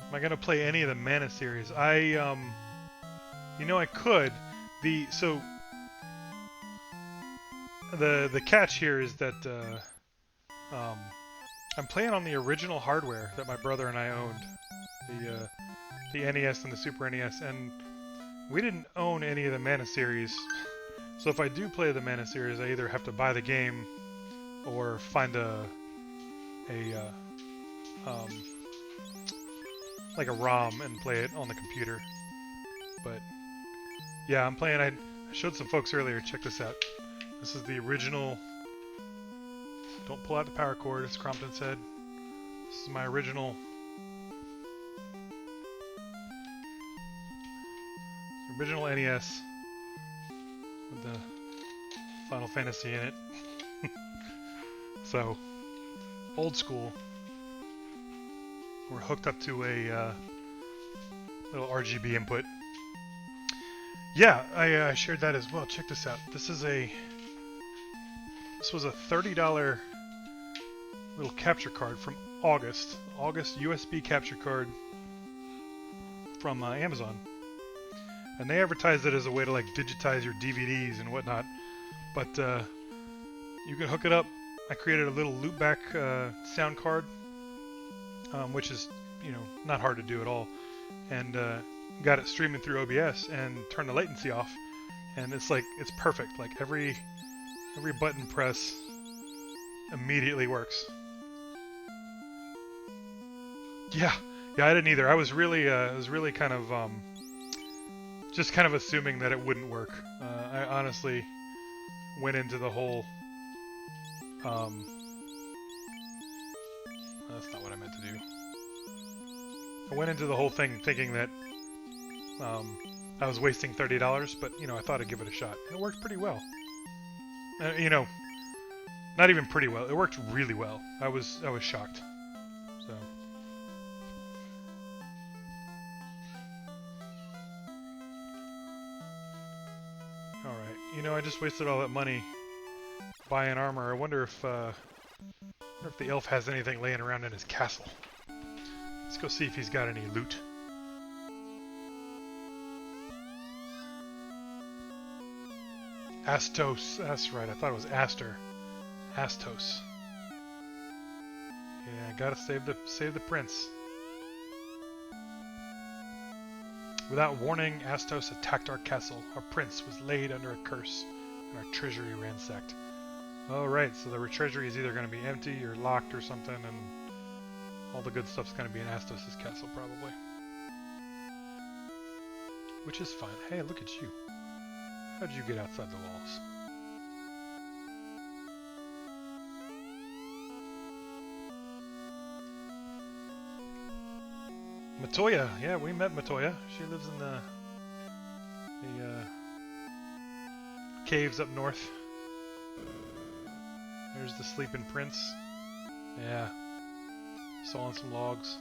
Am I gonna play any of the Mana series? You know, I could. So the catch here is that I'm playing on the original hardware that my brother and I owned, the NES and the Super NES, and we didn't own any of the Mana series. So if I do play the Mana series, I either have to buy the game or find like a ROM and play it on the computer. But yeah, I'm playing. I showed some folks earlier. Check this out. This is the original. Don't pull out the power cord, as Crompton said. This is my original. Original NES with the Final Fantasy in it. So, old school. We're hooked up to a little RGB input. Yeah, I shared that as well. Check this out. This was a $30 little capture card from August USB capture card from Amazon. And they advertised it as a way to like digitize your DVDs and whatnot. But you can hook it up. I created a little loopback sound card, which is, you know, not hard to do at all. And got it streaming through OBS and turned the latency off. And it's perfect. Like every button press immediately works. Yeah, I didn't either. I was really kind of just kind of assuming that it wouldn't work. I honestly went into the whole. That's not what I meant to do. I went into the whole thing thinking that I was wasting $30, but you know, I thought I'd give it a shot, and it worked pretty well. You know, not even pretty well. It worked really well. I was shocked. So. Alright, you know, I just wasted all that money buying armor. I wonder if the elf has anything laying around in his castle. Let's go see if he's got any loot. Astos, that's right, I thought it was Aster. Astos. Yeah, gotta save the prince. Without warning, Astos attacked our castle. Our prince was laid under a curse, and our treasury ransacked. Alright, so the treasury is either going to be empty or locked or something, and all the good stuff's going to be in Astos' castle, probably. Which is fine. Hey, look at you. How'd you get outside the walls? Matoya, yeah, we met Matoya. She lives in the caves up north. There's the sleeping prince. Yeah, sawing some logs.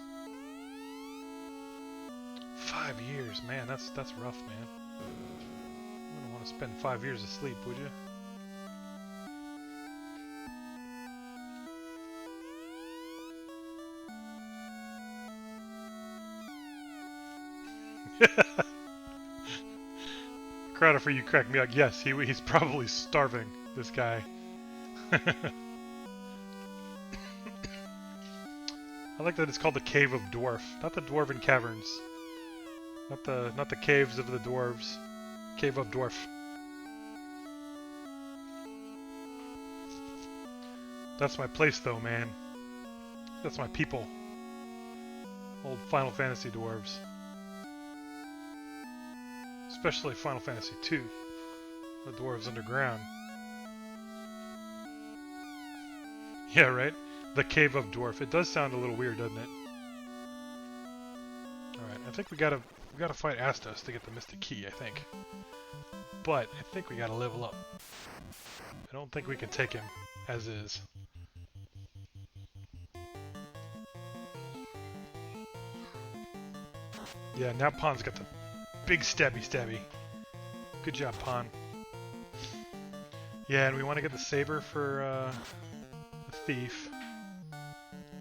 5 years, man, that's rough, man. You wouldn't want to spend 5 years asleep, would you? Crowder, for you crack me up. Yes, he's probably starving, this guy. I like that it's called the Cave of Dwarf, not the Dwarven Caverns. Not the caves of the dwarves. Cave of Dwarf. That's my place though, man. That's my people. Old Final Fantasy dwarves. Especially Final Fantasy II. The dwarves underground. Yeah, right? The Cave of Dwarf. It does sound a little weird, doesn't it? Alright, I think we gotta fight Astos to get the Mystic Key, I think. But I think we gotta level up. I don't think we can take him as is. Yeah, now Pon's got the big stabby. Good job, Pon. Yeah, and we want to get the saber for the thief.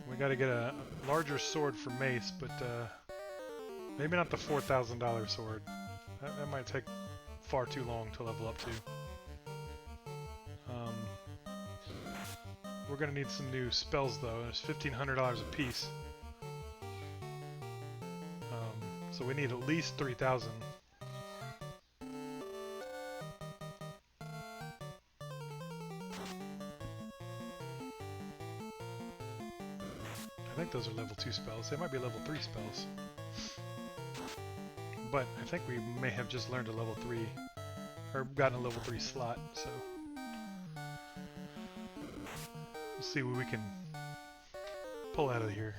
We got to get a larger sword for Mace, but Maybe not the $4,000 sword. That might take far too long to level up to. We're gonna need some new spells though. There's $1,500 a piece. So we need at least 3,000. I think those are level 2 spells. They might be level 3 spells. But I think we may have just learned a level 3, or gotten a level 3 slot, so we'll see what we can pull out of here.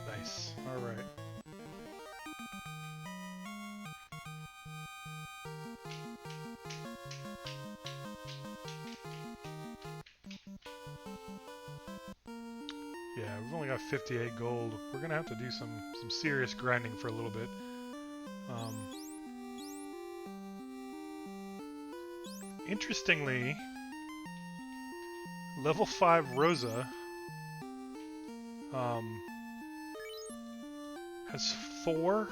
Nice. All right. Yeah, we've only got 58 gold. We're gonna have to do some serious grinding for a little bit. Interestingly, level 5 Rosa has 4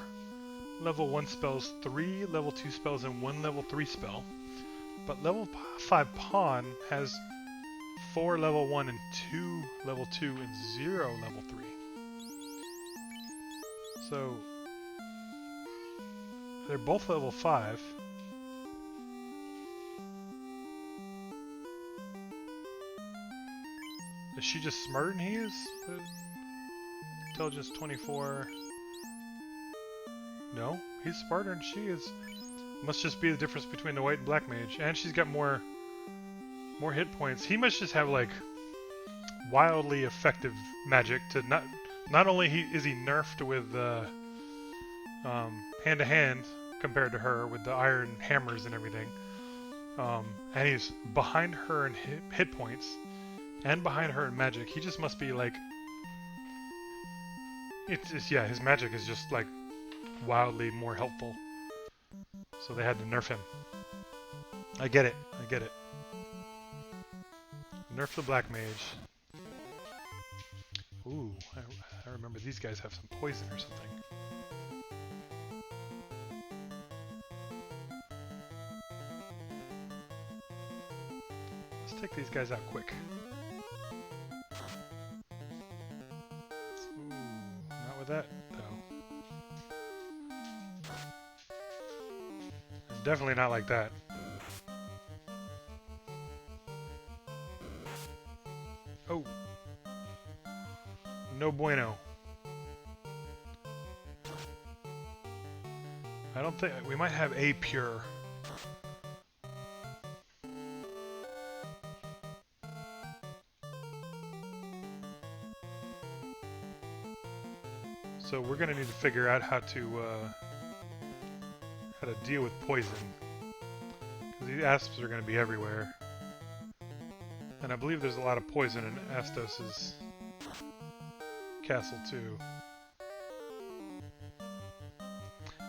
level 1 spells, 3 level 2 spells, and 1 level 3 spell. But level 5 Pawn has 4 level 1 and 2 level 2 and 0 level 3. So they're both level 5. Is she just smarter than he is? Intelligence 24. No, he's smarter than she is. Must just be the difference between the white and black mage. And she's got more hit points. He must just have like wildly effective magic to not only is he nerfed with hand to hand compared to her with the iron hammers and everything. And he's behind her in hit points and behind her in magic. He just must be like yeah, his magic is just like wildly more helpful. So they had to nerf him. I get it. I get it. Nerf the black mage. Ooh, I remember these guys have some poison or something. Let's take these guys out quick. Ooh, not with that, though. And definitely not like that. Oh. No bueno. I don't think... We might have a pure. So we're going to need to figure out how to deal with poison. Because these asps are going to be everywhere. And I believe there's a lot of poison in Astos' castle too.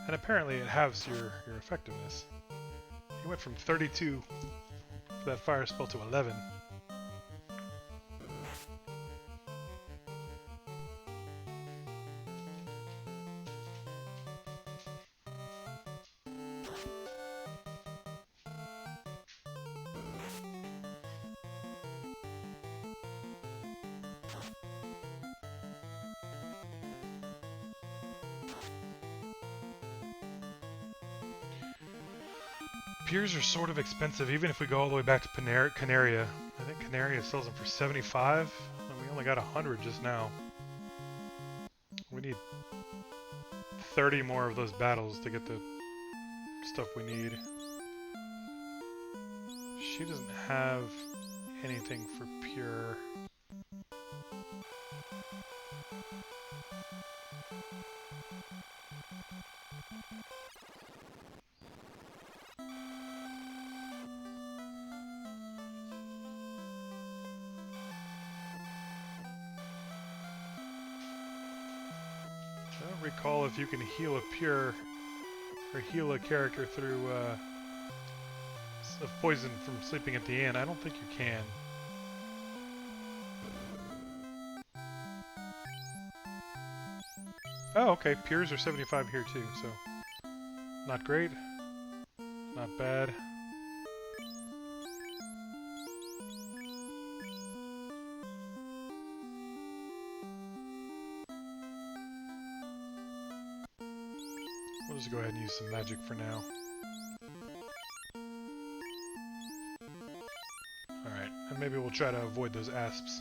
And apparently it halves your effectiveness. He went from 32 for that fire spell to 11. Piers are sort of expensive, even if we go all the way back to Canaria. I think Canaria sells them for 75, and we only got 100 just now. We need 30 more of those battles to get the stuff we need. She doesn't have anything for pure. recall if you can heal a pure or heal a character through poison from sleeping at the inn. I don't think you can. Oh, okay. Pures are 75 here too, so not great, not bad. We'll just go ahead and use some magic for now. Alright, and maybe we'll try to avoid those asps.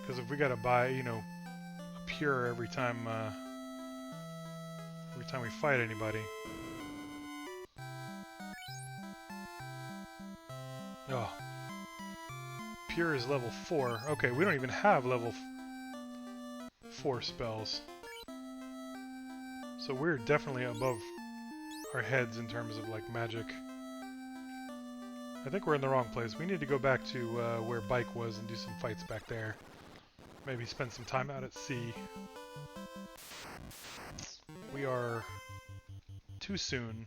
Because if we gotta buy, you know, a pure every time we fight anybody. Oh. Pure is level 4. Okay, we don't even have level 4 spells. So we're definitely above our heads in terms of like magic. I think we're in the wrong place. We need to go back to where Bike was and do some fights back there. Maybe spend some time out at sea. We are too soon.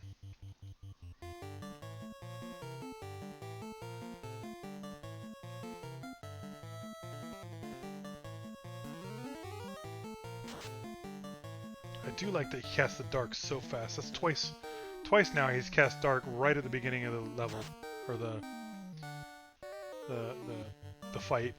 I do like that he casts the dark so fast. That's twice now he's cast dark right at the beginning of the level, or the fight.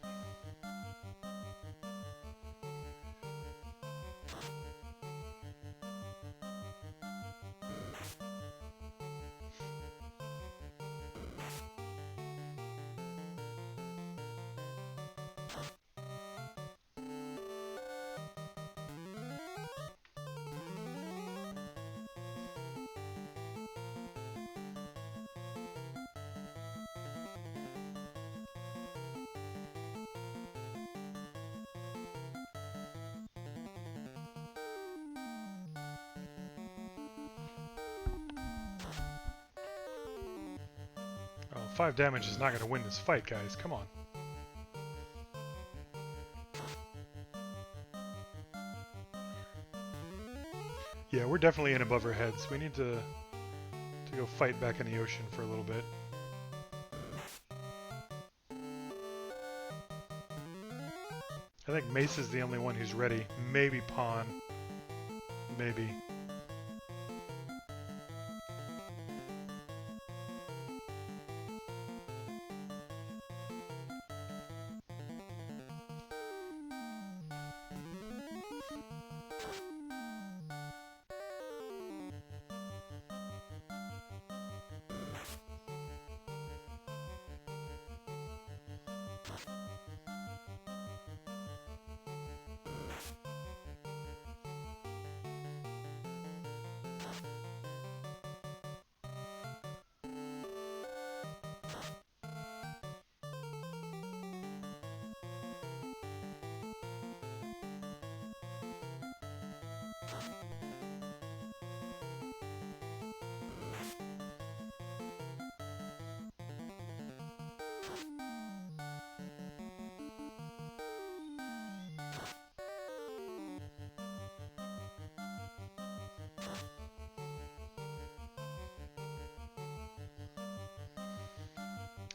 Oh, 5 damage is not going to win this fight, guys. Come on. Yeah, we're definitely in above our heads. We need to go fight back in the ocean for a little bit. I think Mace is the only one who's ready. Maybe Pawn. Maybe.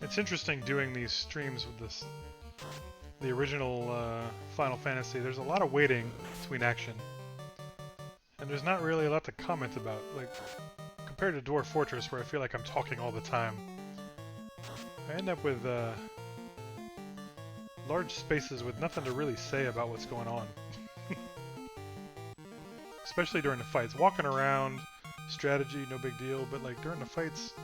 It's interesting doing these streams with the original Final Fantasy. There's a lot of waiting between action, and there's not really a lot to comment about. Like compared to Dwarf Fortress, where I feel like I'm talking all the time, I end up with large spaces with nothing to really say about what's going on. Especially during the fights. Walking around, strategy, no big deal, but like during the fights,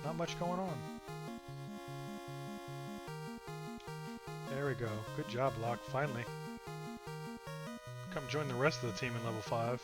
not much going on. There we go. Good job, Locke. Finally. Come join the rest of the team in level 5.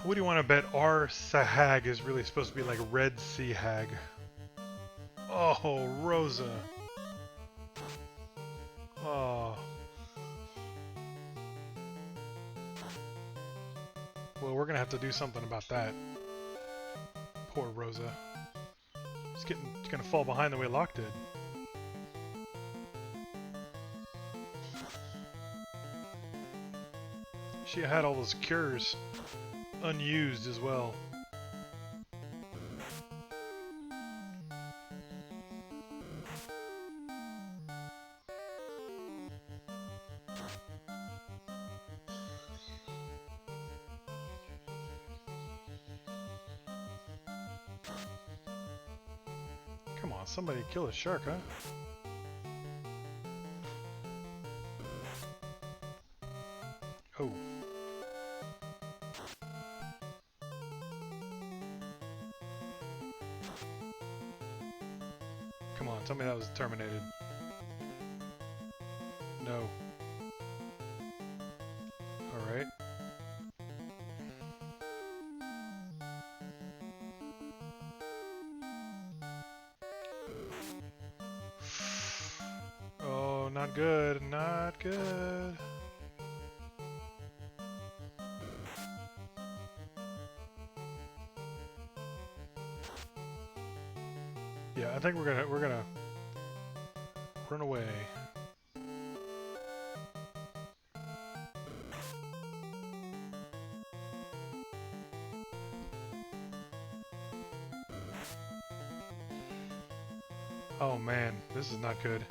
What do you want to bet our Sahag is really supposed to be like Red Sea Hag? Oh, Rosa. Oh. Well, we're gonna have to do something about that. Poor Rosa. It's gonna fall behind the way Locke did. She had all those cures unused as well. Come on, somebody kill a shark, huh? Oh. Come on, tell me that was terminated. No. Alright. Oh, not good, not good. Yeah, I think we're gonna run away. Oh man, this is not good.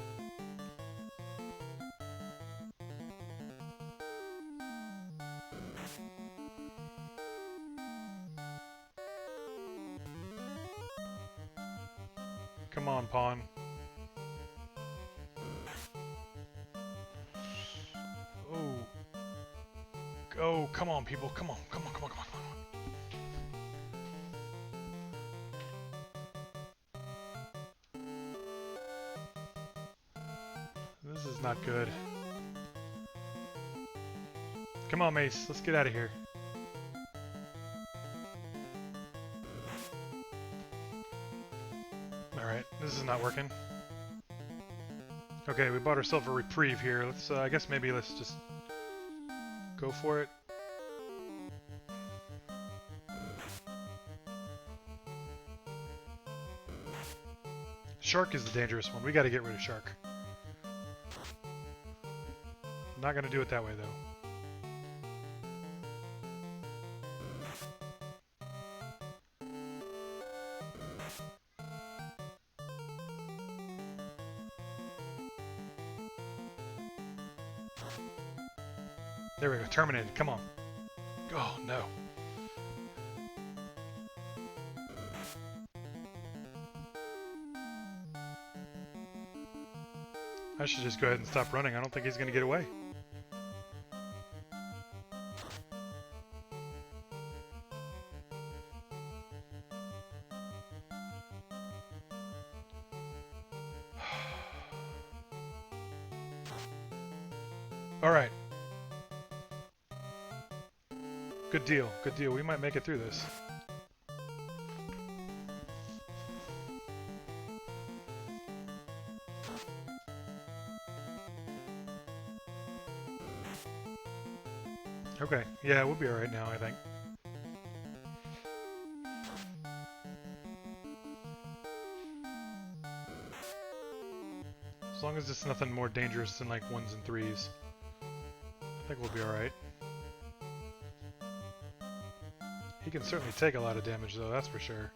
Come on, pawn. Oh. Oh, come on, people. Come on, come on, come on, come on, come on. This is not good. Come on, Mace. Let's get out of here. Alright, this is not working. Okay, we bought ourselves a reprieve here. Let's, I guess maybe let's just go for it. Shark is the dangerous one. We gotta get rid of Shark. I'm not gonna do it that way, though. There we go, terminated, come on. Oh, no. I should just go ahead and stop running. I don't think he's going to get away. All right. Good deal, good deal. We might make it through this. Okay, yeah, we'll be alright now, I think. As long as it's nothing more dangerous than like 1s and 3s, I think we'll be alright. He can certainly take a lot of damage though, that's for sure.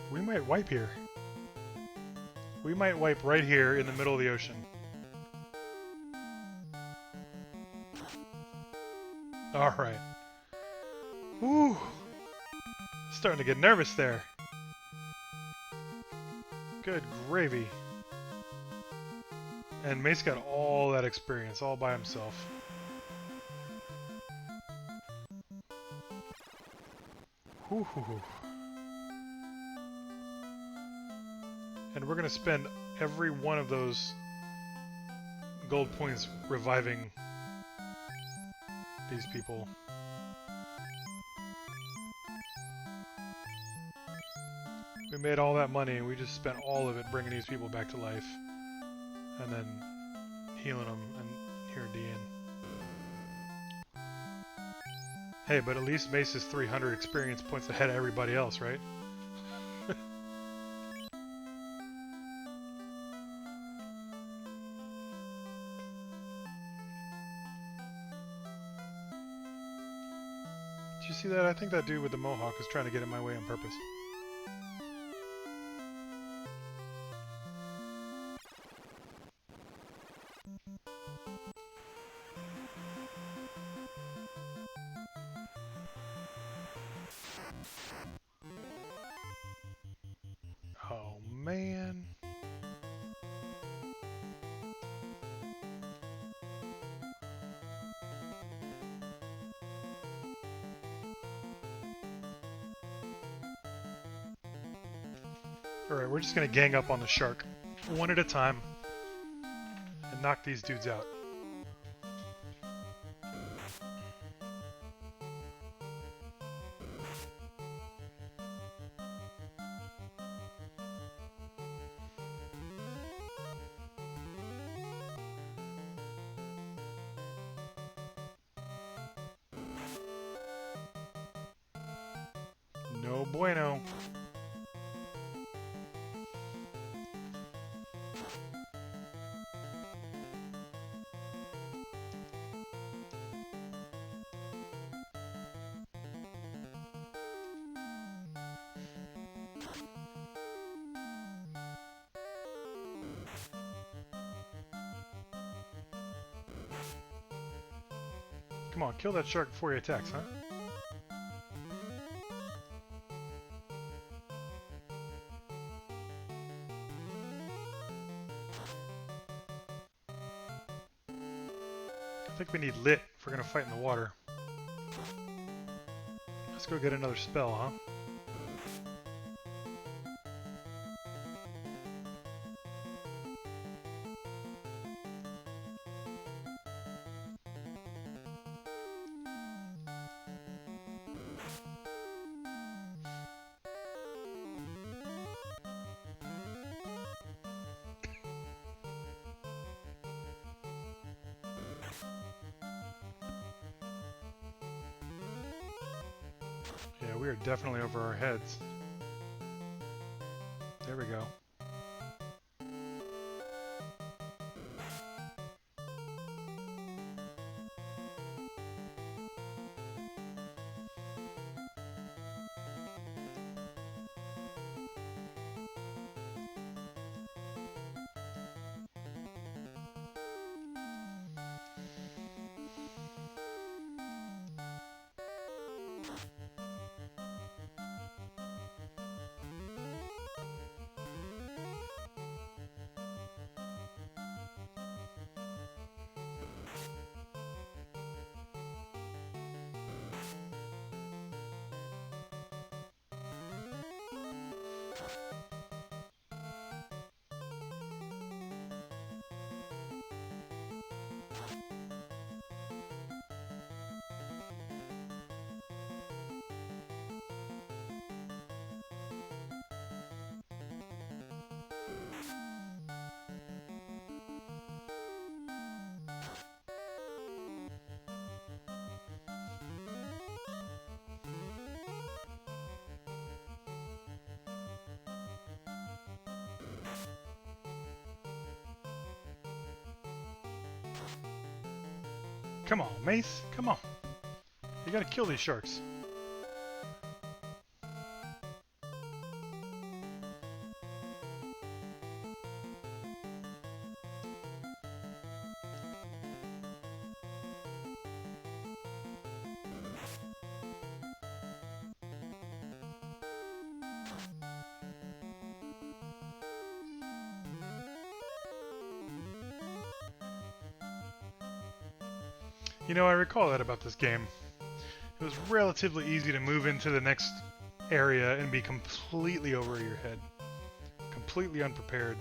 We might wipe here. We might wipe right here in the middle of the ocean. Alright. Whew. Starting to get nervous there. Good gravy. And Mace got all that experience all by himself. Whew, whew, whew. And we're going to spend every one of those gold points reviving these people. We made all that money and we just spent all of it bringing these people back to life. And then healing them and here at the end. Hey, but at least Mace is 300 experience points ahead of everybody else, right? Did you see that? I think that dude with the mohawk is trying to get in my way on purpose. Oh, man. Alright, we're just gonna gang up on the shark. One at a time. And knock these dudes out. No bueno. Come on, kill that shark before he attacks, huh? I think we need lit if we're gonna fight in the water. Let's go get another spell, huh? Yeah, we are definitely over our heads. There we go. Come on, Mace. Come on. You gotta kill these sharks. You know, I recall that about this game. It was relatively easy to move into the next area and be completely over your head. Completely unprepared.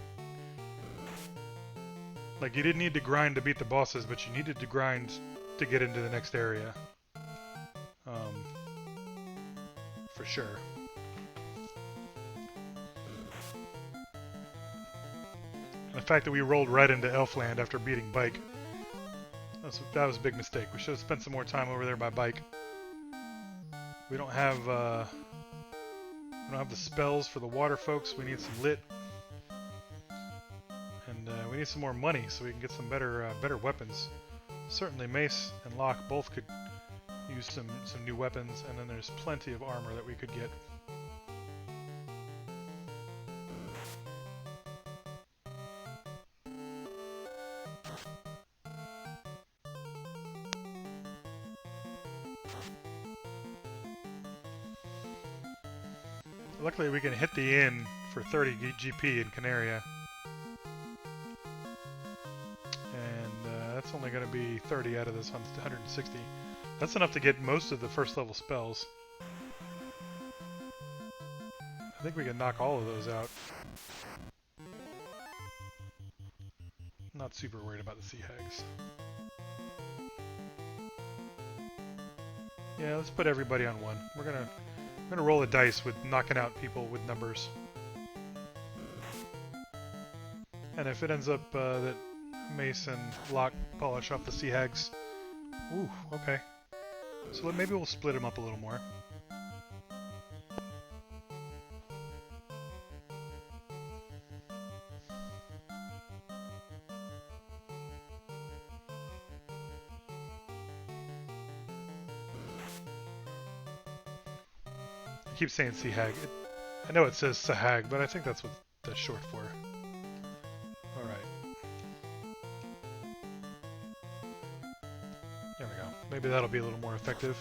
Like, you didn't need to grind to beat the bosses, but you needed to grind to get into the next area. For sure. And the fact that we rolled right into Elfland after beating Bike, that was a big mistake. We should have spent some more time over there by Bike. We don't have the spells for the water folks. We need some lit. And we need some more money so we can get some better weapons. Certainly Mace and Locke both could use some new weapons, and then there's plenty of armor that we could get. Luckily we can hit the inn for 30 GP in Canaria. And that's only going to be 30 out of this 160. That's enough to get most of the first level spells. I think we can knock all of those out. Not super worried about the sea hags. Yeah, let's put everybody on one. We're gonna roll the dice with knocking out people with numbers. And if it ends up that Mace and Locke polish off the sea hags, ooh, okay. So maybe we'll split them up a little more. I keep saying sea hag. I know it says sahag, but I think that's what that's short for. Alright. There we go. Maybe that'll be a little more effective.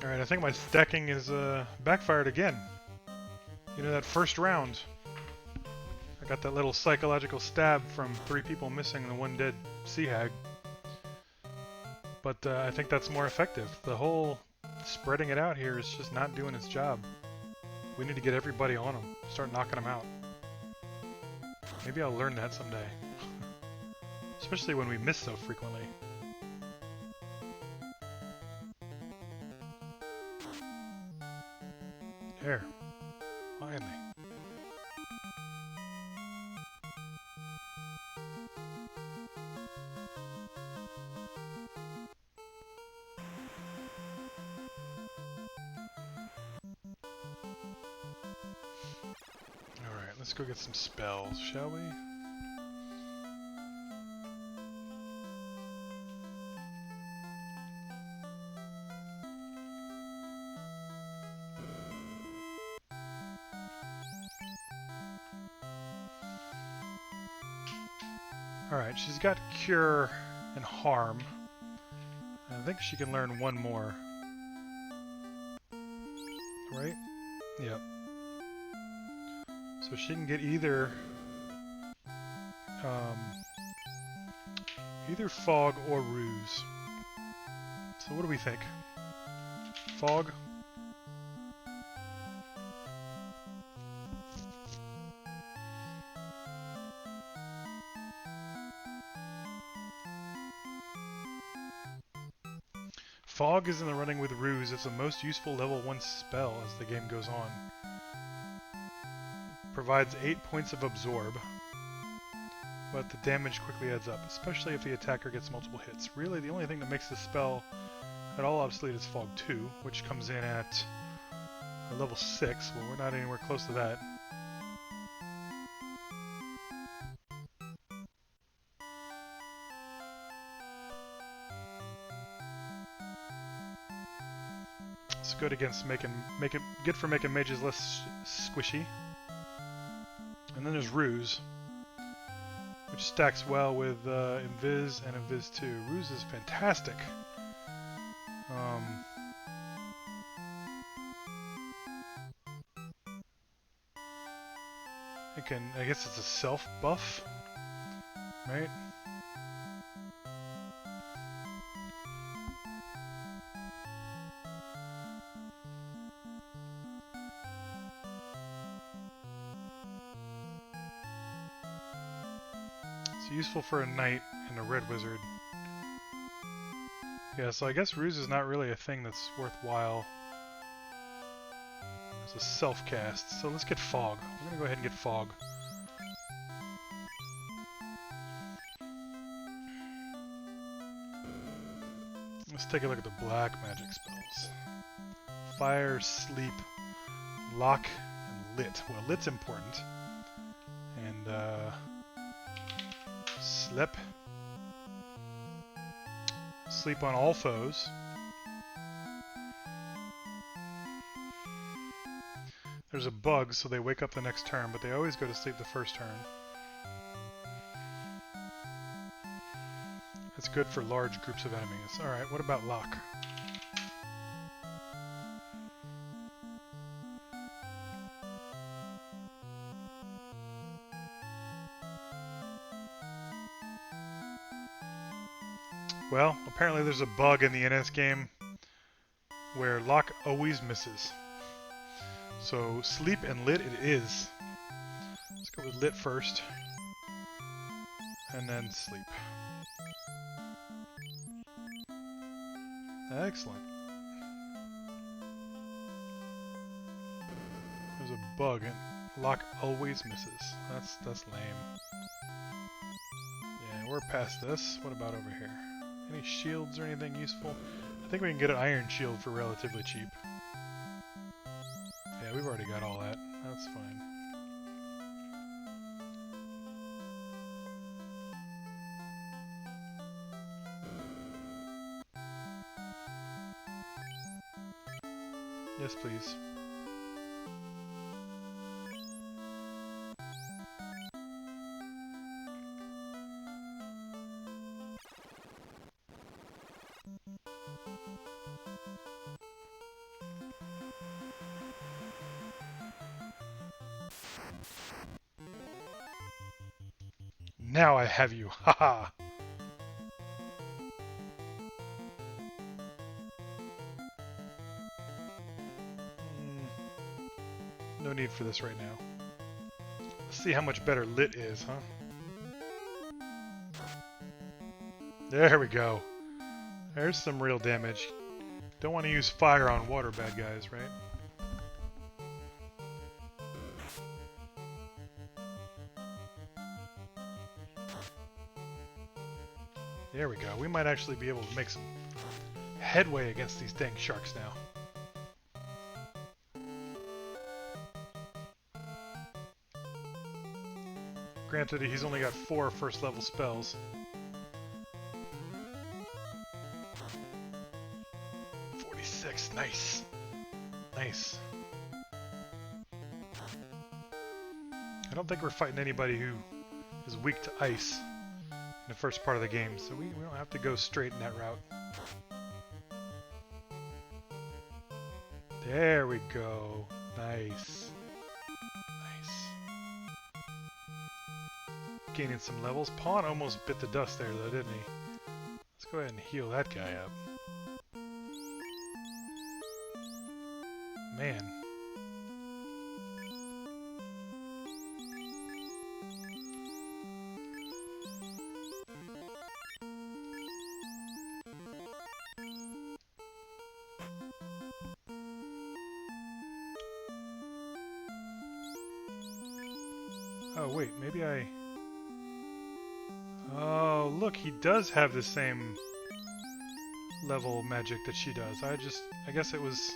Alright, I think my stacking is backfired again. You know, that first round. I got that little psychological stab from 3 people missing and the 1 dead sea hag. But I think that's more effective. The whole spreading it out here is just not doing its job. We need to get everybody on them. Start knocking them out. Maybe I'll learn that someday. Especially when we miss so frequently. There. Finally. Alright, let's go get some spells, shall we? Alright, she's got Cure and Harm. I think she can learn 1 more. Right? Yep. So she can get either Fog or Ruse. So what do we think? Fog? Fog is in the running with Ruse. It's the most useful level 1 spell as the game goes on. It provides 8 points of Absorb, but the damage quickly adds up, especially if the attacker gets multiple hits. Really, the only thing that makes this spell at all obsolete is Fog 2, which comes in at level 6. Well, we're not anywhere close to that. It's good against good for making mages less squishy. And then there's Ruse, which stacks well with Invis and Invis 2. Ruse is fantastic. I guess it's a self buff, right? It's useful for a knight and a red wizard. Yeah, so I guess Ruse is not really a thing that's worthwhile as a self-cast. So let's get Fog. I'm gonna go ahead and get Fog. Let's take a look at the black magic spells. Fire, Sleep, Lock, and Lit. Well, Lit's important. And, Slip. Sleep on all foes. There's a bug, so they wake up the next turn, but they always go to sleep the first turn. It's good for large groups of enemies. Alright, what about Lock? Well, apparently there's a bug in the NS game where Lock always misses. So Sleep and Lit it is. Let's go with Lit first. And then Sleep. Excellent. There's a bug and Lock always misses. That's lame. Yeah, we're past this. What about over here? Any shields or anything useful? I think we can get an iron shield for relatively cheap. Yeah, we've already got all that. That's fine. Yes, please. Now I have you. Haha. No need for this right now. Let's see how much better lit is, huh? There we go. There's some real damage. Don't want to use fire on water bad guys, right? There we go. We might actually be able to make some headway against these dang sharks now. Granted, he's only got 4 first level spells. 46, nice. Nice. I don't think we're fighting anybody who is weak to ice in the first part of the game, so we don't have to go straight in that route. There we go. Nice. Nice. Gaining some levels. Pawn almost bit the dust there though, didn't he? Let's go ahead and heal that guy up. Man. Oh wait, maybe I... Oh, look, he does have the same level magic that she does. I guess it was...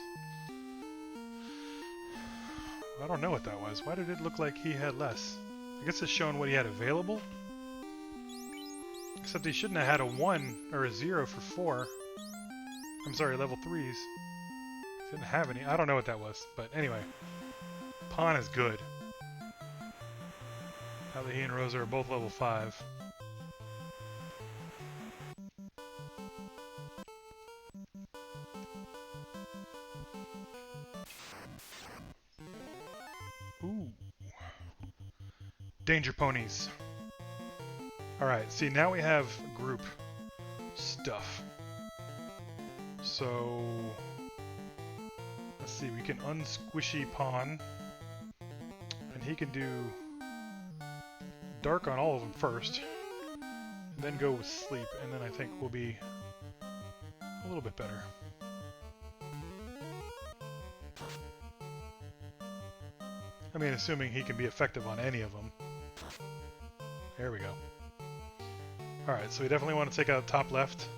I don't know what that was. Why did it look like he had less? I guess it's showing what he had available? Except he shouldn't have had a 1 or a 0 for 4. I'm sorry, level 3s. He didn't have any. I don't know what that was. But anyway. Pawn is good. Now that he and Rosa are both level 5. Ooh. Danger ponies. Alright, see now we have group stuff. So let's see, we can unsquishy pawn. And he can do dark on all of them first. And then go with sleep, and then I think we'll be a little bit better. I mean, assuming he can be effective on any of them. There we go. Alright, so we definitely want to take out top left.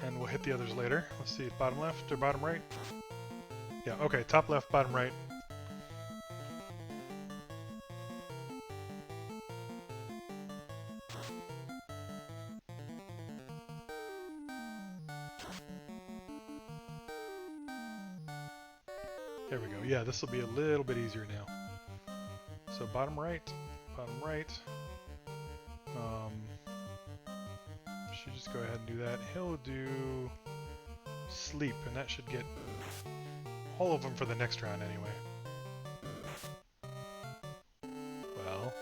And we'll hit the others later. Let's see, bottom left or bottom right? Yeah, okay, top left, bottom right. There we go. Yeah, this will be a little bit easier now. So bottom right, bottom right. Should just go ahead and do that. He'll do sleep, and that should get all of them for the next round anyway. Well.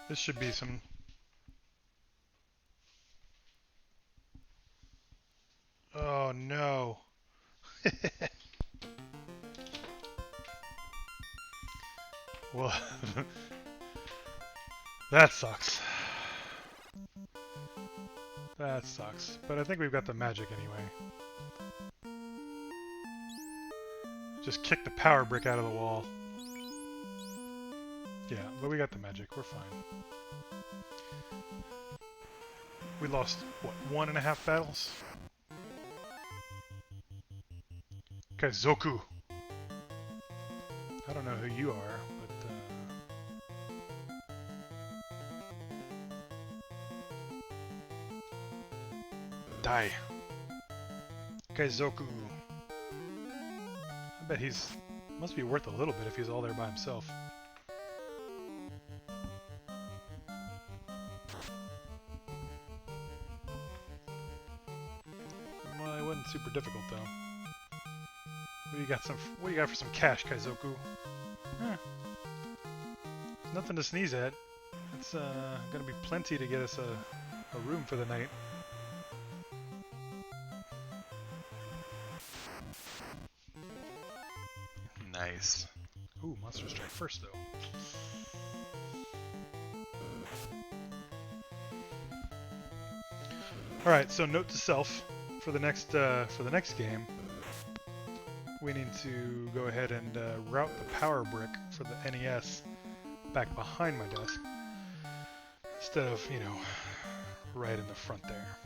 This should be some... Oh no. Well, that sucks. That sucks. But I think we've got the magic anyway. Just kick the power brick out of the wall. Yeah, but we got the magic. We're fine. We lost, what, 1.5 battles? Kaizoku. I don't know who you are, but die. Kaizoku. I bet he's must be worth a little bit if he's all there by himself. Well, it wasn't super difficult though. What do you got for some cash, Kaizoku? Huh. Nothing to sneeze at. It's gonna be plenty to get us a room for the night. Nice. Ooh, Monster Strike first though. All right, so note to self for the next game. We need to go ahead and route the power brick for the NES back behind my desk instead of, you know, right in the front there.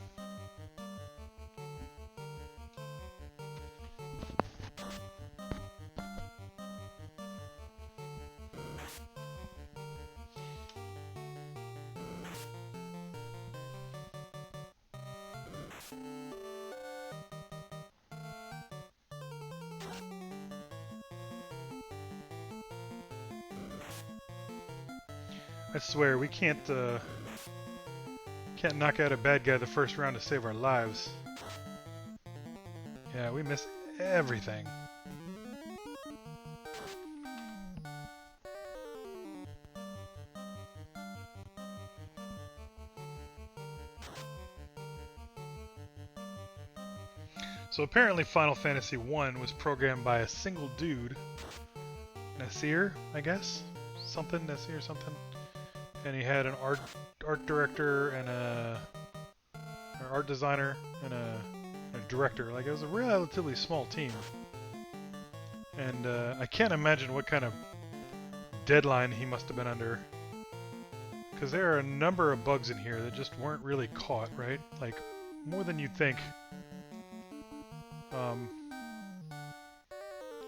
I swear, we can't knock out a bad guy the first round to save our lives. Yeah, we miss everything. So apparently Final Fantasy I was programmed by a single dude. Nasir, I guess? Nasir something. And he had an art director and an art designer and a director. Like, it was a relatively small team. And I can't imagine what kind of deadline he must have been under. Because there are a number of bugs in here that just weren't really caught, right? Like, more than you'd think.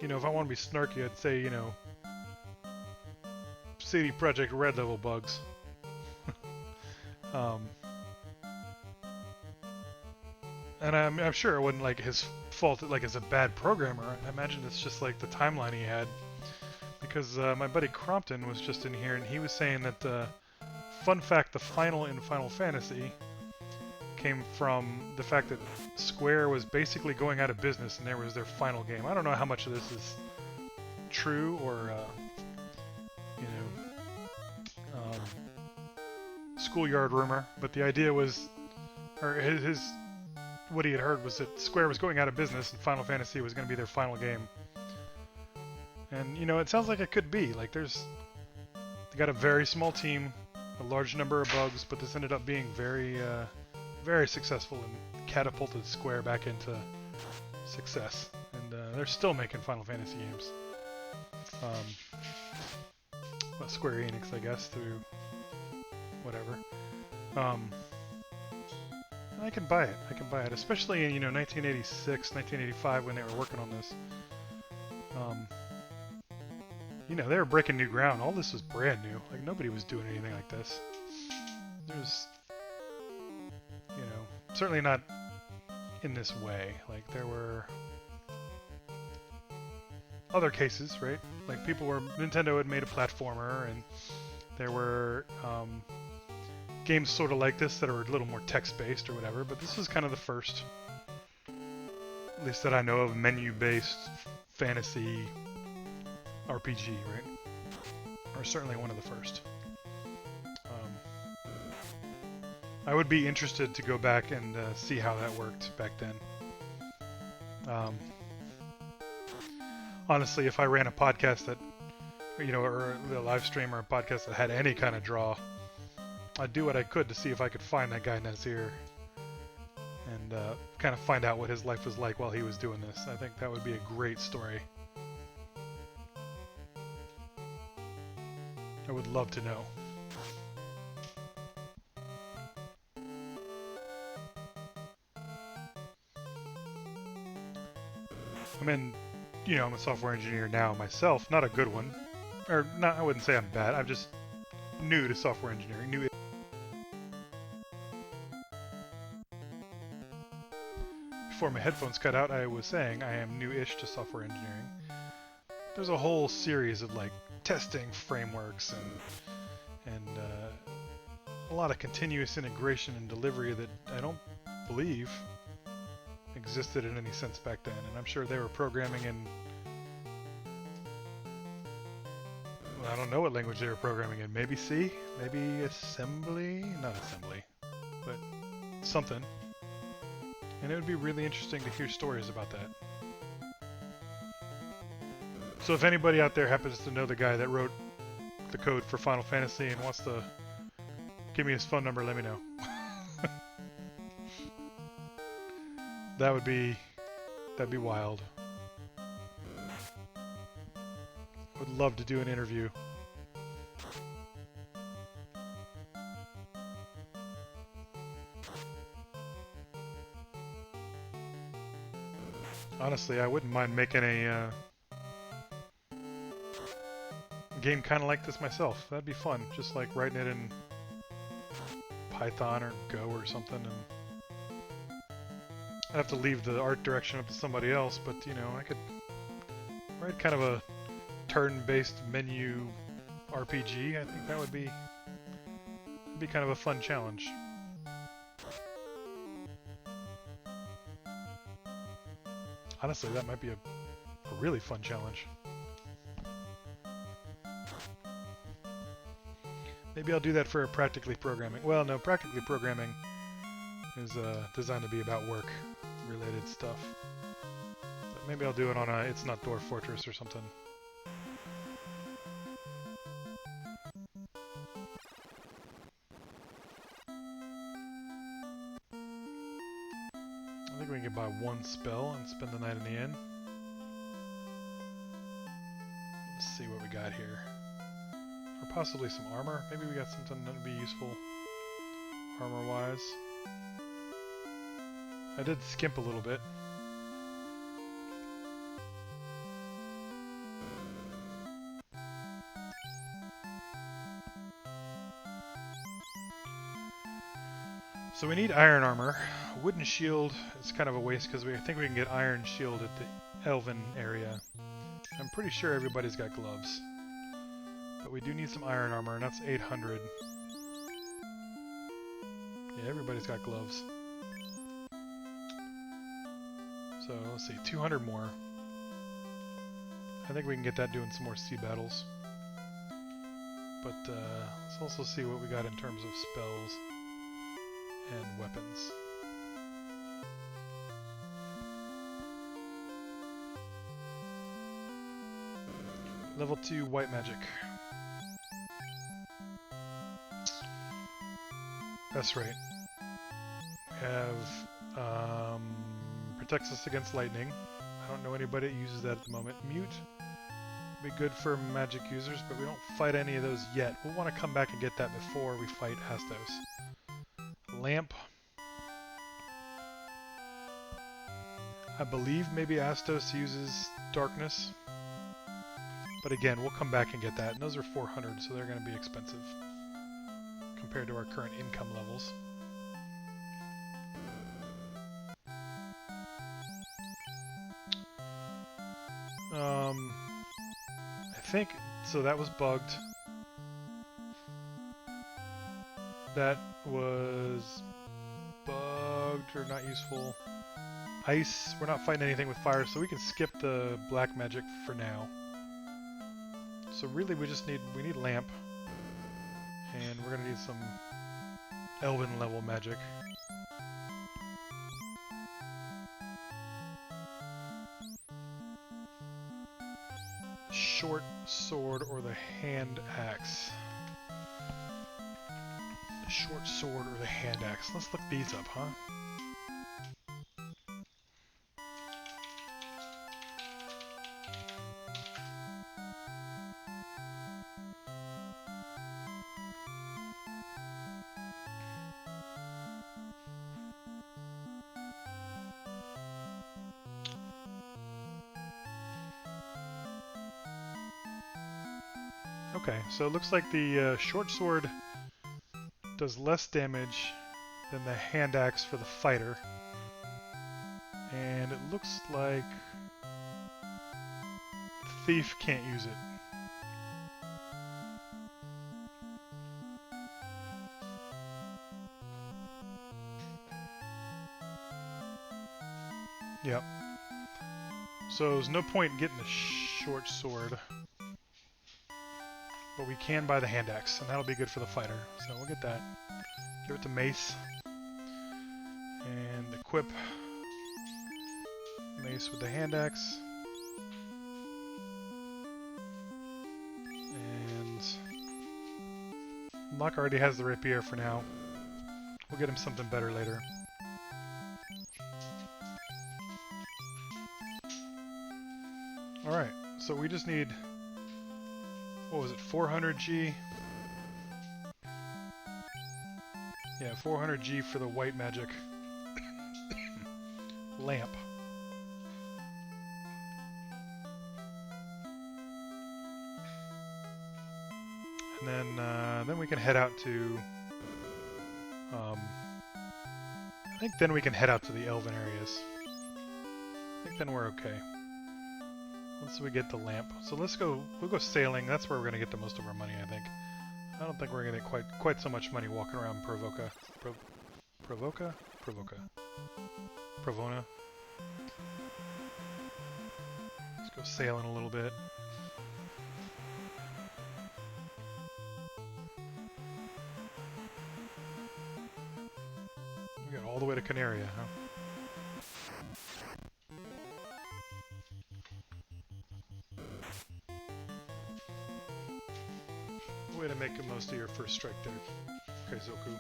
You know, if I want to be snarky, I'd say, you know, CD Projekt Red level bugs. And I'm sure it wasn't like his fault, like as a bad programmer. I imagine it's just like the timeline he had. Because my buddy Crompton was just in here and he was saying that, fun fact, the final in Final Fantasy came from the fact that Square was basically going out of business and there was their final game. I don't know how much of this is true or, you know, schoolyard rumor, but the idea was, or his what he had heard was that Square was going out of business and Final Fantasy was going to be their final game. And, you know, it sounds like it could be. Like, they got a very small team, a large number of bugs, but this ended up being very, very successful and catapulted Square back into success. And they're still making Final Fantasy games. Well, Square Enix, I guess, through whatever. I can buy it. I can buy it, especially in, you know, 1986, 1985 when they were working on this. You know, they were breaking new ground. All this was brand new. Like, nobody was doing anything like this. There's, you know, certainly not in this way. Like, there were other cases, right? Like, Nintendo had made a platformer, and there were games sort of like this that are a little more text-based or whatever, but this was kind of the first, at least that I know of, menu-based fantasy RPG, right? Or certainly one of the first. I would be interested to go back and see how that worked back then. Honestly, if I ran a podcast that, you know, or a live stream or a podcast that had any kind of draw, I'd do what I could to see if I could find that guy Nazir and kind of find out what his life was like while he was doing this. I think that would be a great story. I would love to know. I mean, you know, I'm a software engineer now myself, not a good one. Or, not, I wouldn't say I'm bad, I'm just new to software engineering. Before my headphones cut out, I was saying I am new-ish to software engineering. There's a whole series of, like, testing frameworks and a lot of continuous integration and delivery that I don't believe existed in any sense back then, and I'm sure they were programming in, well, I don't know what language they were programming in, maybe C, maybe assembly, not assembly, but something, and it would be really interesting to hear stories about that. So if anybody out there happens to know the guy that wrote the code for Final Fantasy and wants to give me his phone number, let me know. That'd be wild. Would love to do an interview. Honestly, I wouldn't mind making a game kind of like this myself. That'd be fun. Just like writing it in Python or Go or something, and I'd have to leave the art direction up to somebody else, but, you know, I could write kind of a turn-based menu RPG. I think that would be kind of a fun challenge. Honestly, that might be a really fun challenge. Maybe I'll do that for a Practically Programming. Well, no, Practically Programming is designed to be about work-related stuff. But maybe I'll do it on a It's Not Dwarf Fortress or something. I think we can buy one spell and spend the night in the inn. Let's see what we got here. Or possibly some armor. Maybe we got something that would be useful armor-wise. I did skimp a little bit. So we need iron armor. Wooden shield is kind of a waste because I think we can get iron shield at the Elven area. I'm pretty sure everybody's got gloves. But we do need some iron armor, and that's 800. Yeah, everybody's got gloves. So, let's see, 200 more. I think we can get that doing some more sea battles. But, let's also see what we got in terms of spells and weapons. Level 2 white magic. That's right. We have protects us against lightning. I don't know anybody that uses that at the moment. Mute would be good for magic users, but we don't fight any of those yet. We'll want to come back and get that before we fight Astos. Lamp. I believe maybe Astos uses darkness. But again, we'll come back and get that. And those are 400, so they're going to be expensive compared to our current income levels. I think, so that was bugged. That was bugged or not useful. Ice, we're not fighting anything with fire, so we can skip the black magic for now. So really we need lamp. And we're gonna need some elven level magic. Short sword or the hand axe. The short sword or the hand axe. Let's look these up, huh? Okay, so it looks like the short sword does less damage than the hand axe for the fighter. And it looks like thief can't use it. Yep. So there's no point in getting the short sword. But we can buy the hand axe, and that'll be good for the fighter. So we'll get that. Give it to Mace. And equip Mace with the hand axe. And Locke already has the rapier for now. We'll get him something better later. Alright, so we just need, what was it, 400G? Yeah, 400G for the white magic lamp. And then we can head out to, I think then we can head out to the elven areas. I think then we're okay. Once we get the lamp. So we'll go sailing. That's where we're going to get the most of our money, I think. I don't think we're going to get quite so much money walking around Provona. Let's go sailing a little bit. We got all the way to Canaria, huh? Way to make the most of your first strike there, Kaizoku.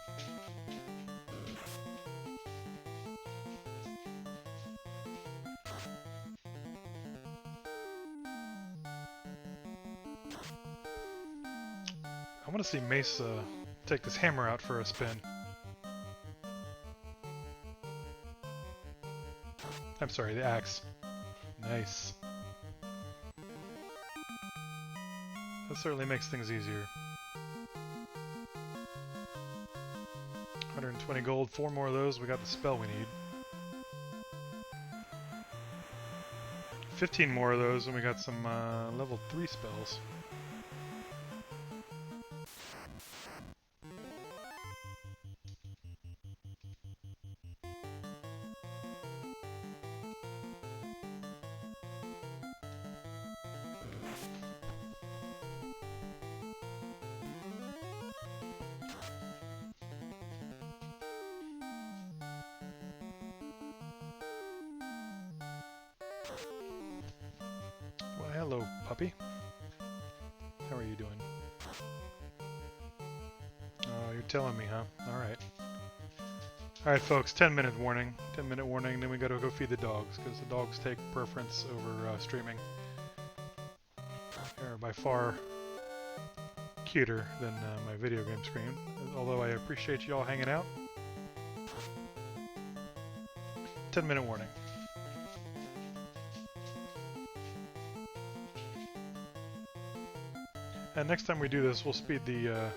I want to see Mace take this hammer out for a spin. I'm sorry, the axe. Nice. That certainly makes things easier. 120 gold, 4 more of those, we got the spell we need. 15 more of those, and we got some level 3 spells. Well, hello, puppy. How are you doing? Oh, you're telling me, huh? Alright. Alright, folks, 10-minute warning. 10-minute warning, then we gotta go feed the dogs, because the dogs take preference over streaming. They're by far cuter than my video game screen, although I appreciate you all hanging out. 10-minute warning. And next time we do this, we'll speed the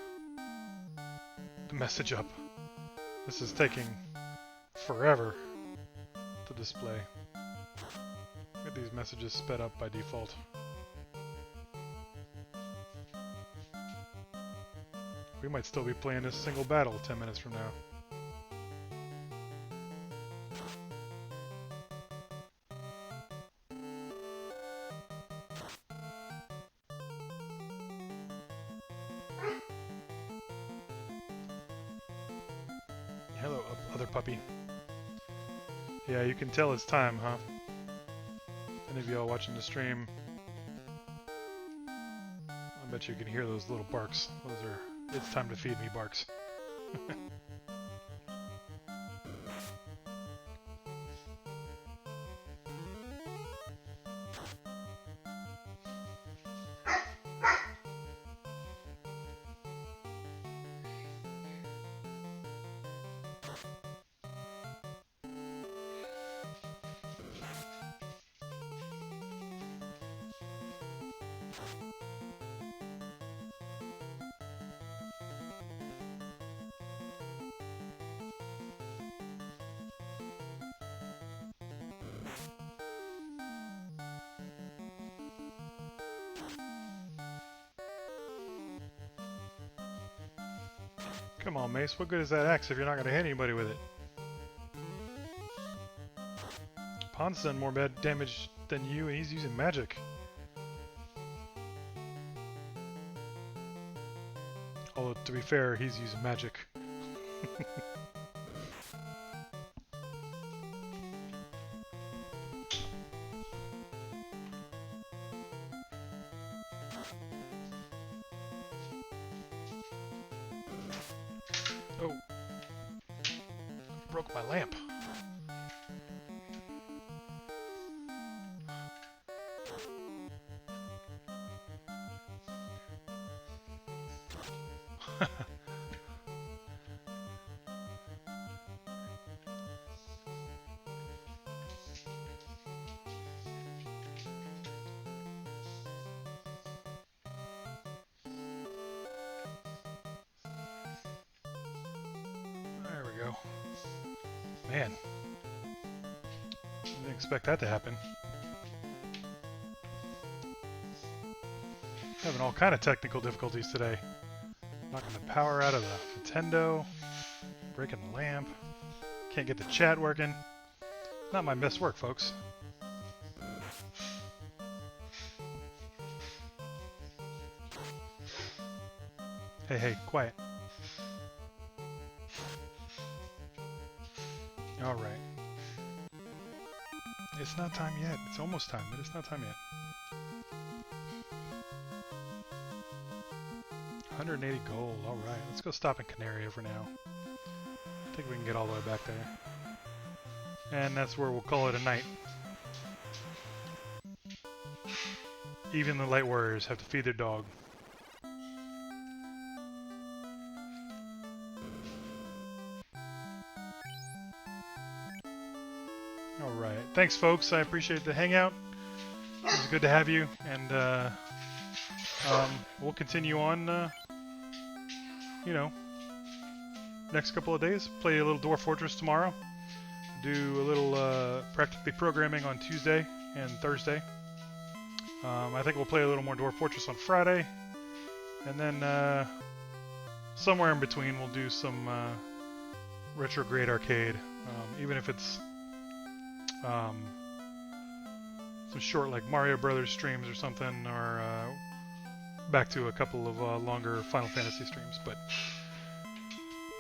message up. This is taking forever to display. Get these messages sped up by default. We might still be playing this single battle 10 minutes from now. another puppy. Yeah, you can tell it's time, huh? Any of y'all watching the stream, I bet you can hear those little barks. Those are, it's time to feed me barks. Come on, Mace. What good is that axe if you're not going to hit anybody with it? Pon's done more bad damage than you, and he's using magic. Although, to be fair, he's using magic. Oh. Broke my lamp. There we go. Man. Didn't expect that to happen. Having all kind of technical difficulties today. Knocking the power out of the Nintendo. Breaking the lamp. Can't get the chat working. Not my best work, folks. Hey, hey, quiet. All right. It's not time yet. It's almost time, but it's not time yet. 180 gold. All right. Let's go stop in Canaria for now. I think we can get all the way back there. And that's where we'll call it a night. Even the light warriors have to feed their dog. Alright. Thanks, folks. I appreciate the hangout. It was good to have you. And we'll continue on, you know, next couple of days. Play a little Dwarf Fortress tomorrow. Do a little practically programming on Tuesday and Thursday. I think we'll play a little more Dwarf Fortress on Friday. And then somewhere in between we'll do some Retrograde Arcade. Even if it's some short like Mario Brothers streams or something, or back to a couple of longer Final Fantasy streams. But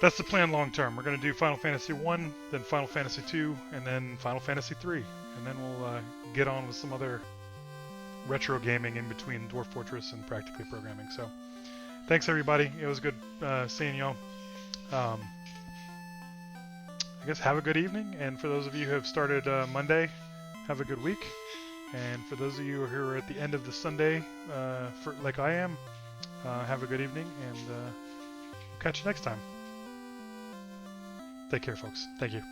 that's the plan long term. We're going to do Final Fantasy 1, then Final Fantasy 2, and then Final Fantasy 3. And then we'll get on with some other retro gaming in between Dwarf Fortress and practically programming. So thanks everybody. It was good seeing y'all. I guess have a good evening. And for those of you who have started Monday, have a good week. And for those of you who are at the end of the Sunday, like I am, have a good evening. And we'll catch you next time. Take care, folks. Thank you.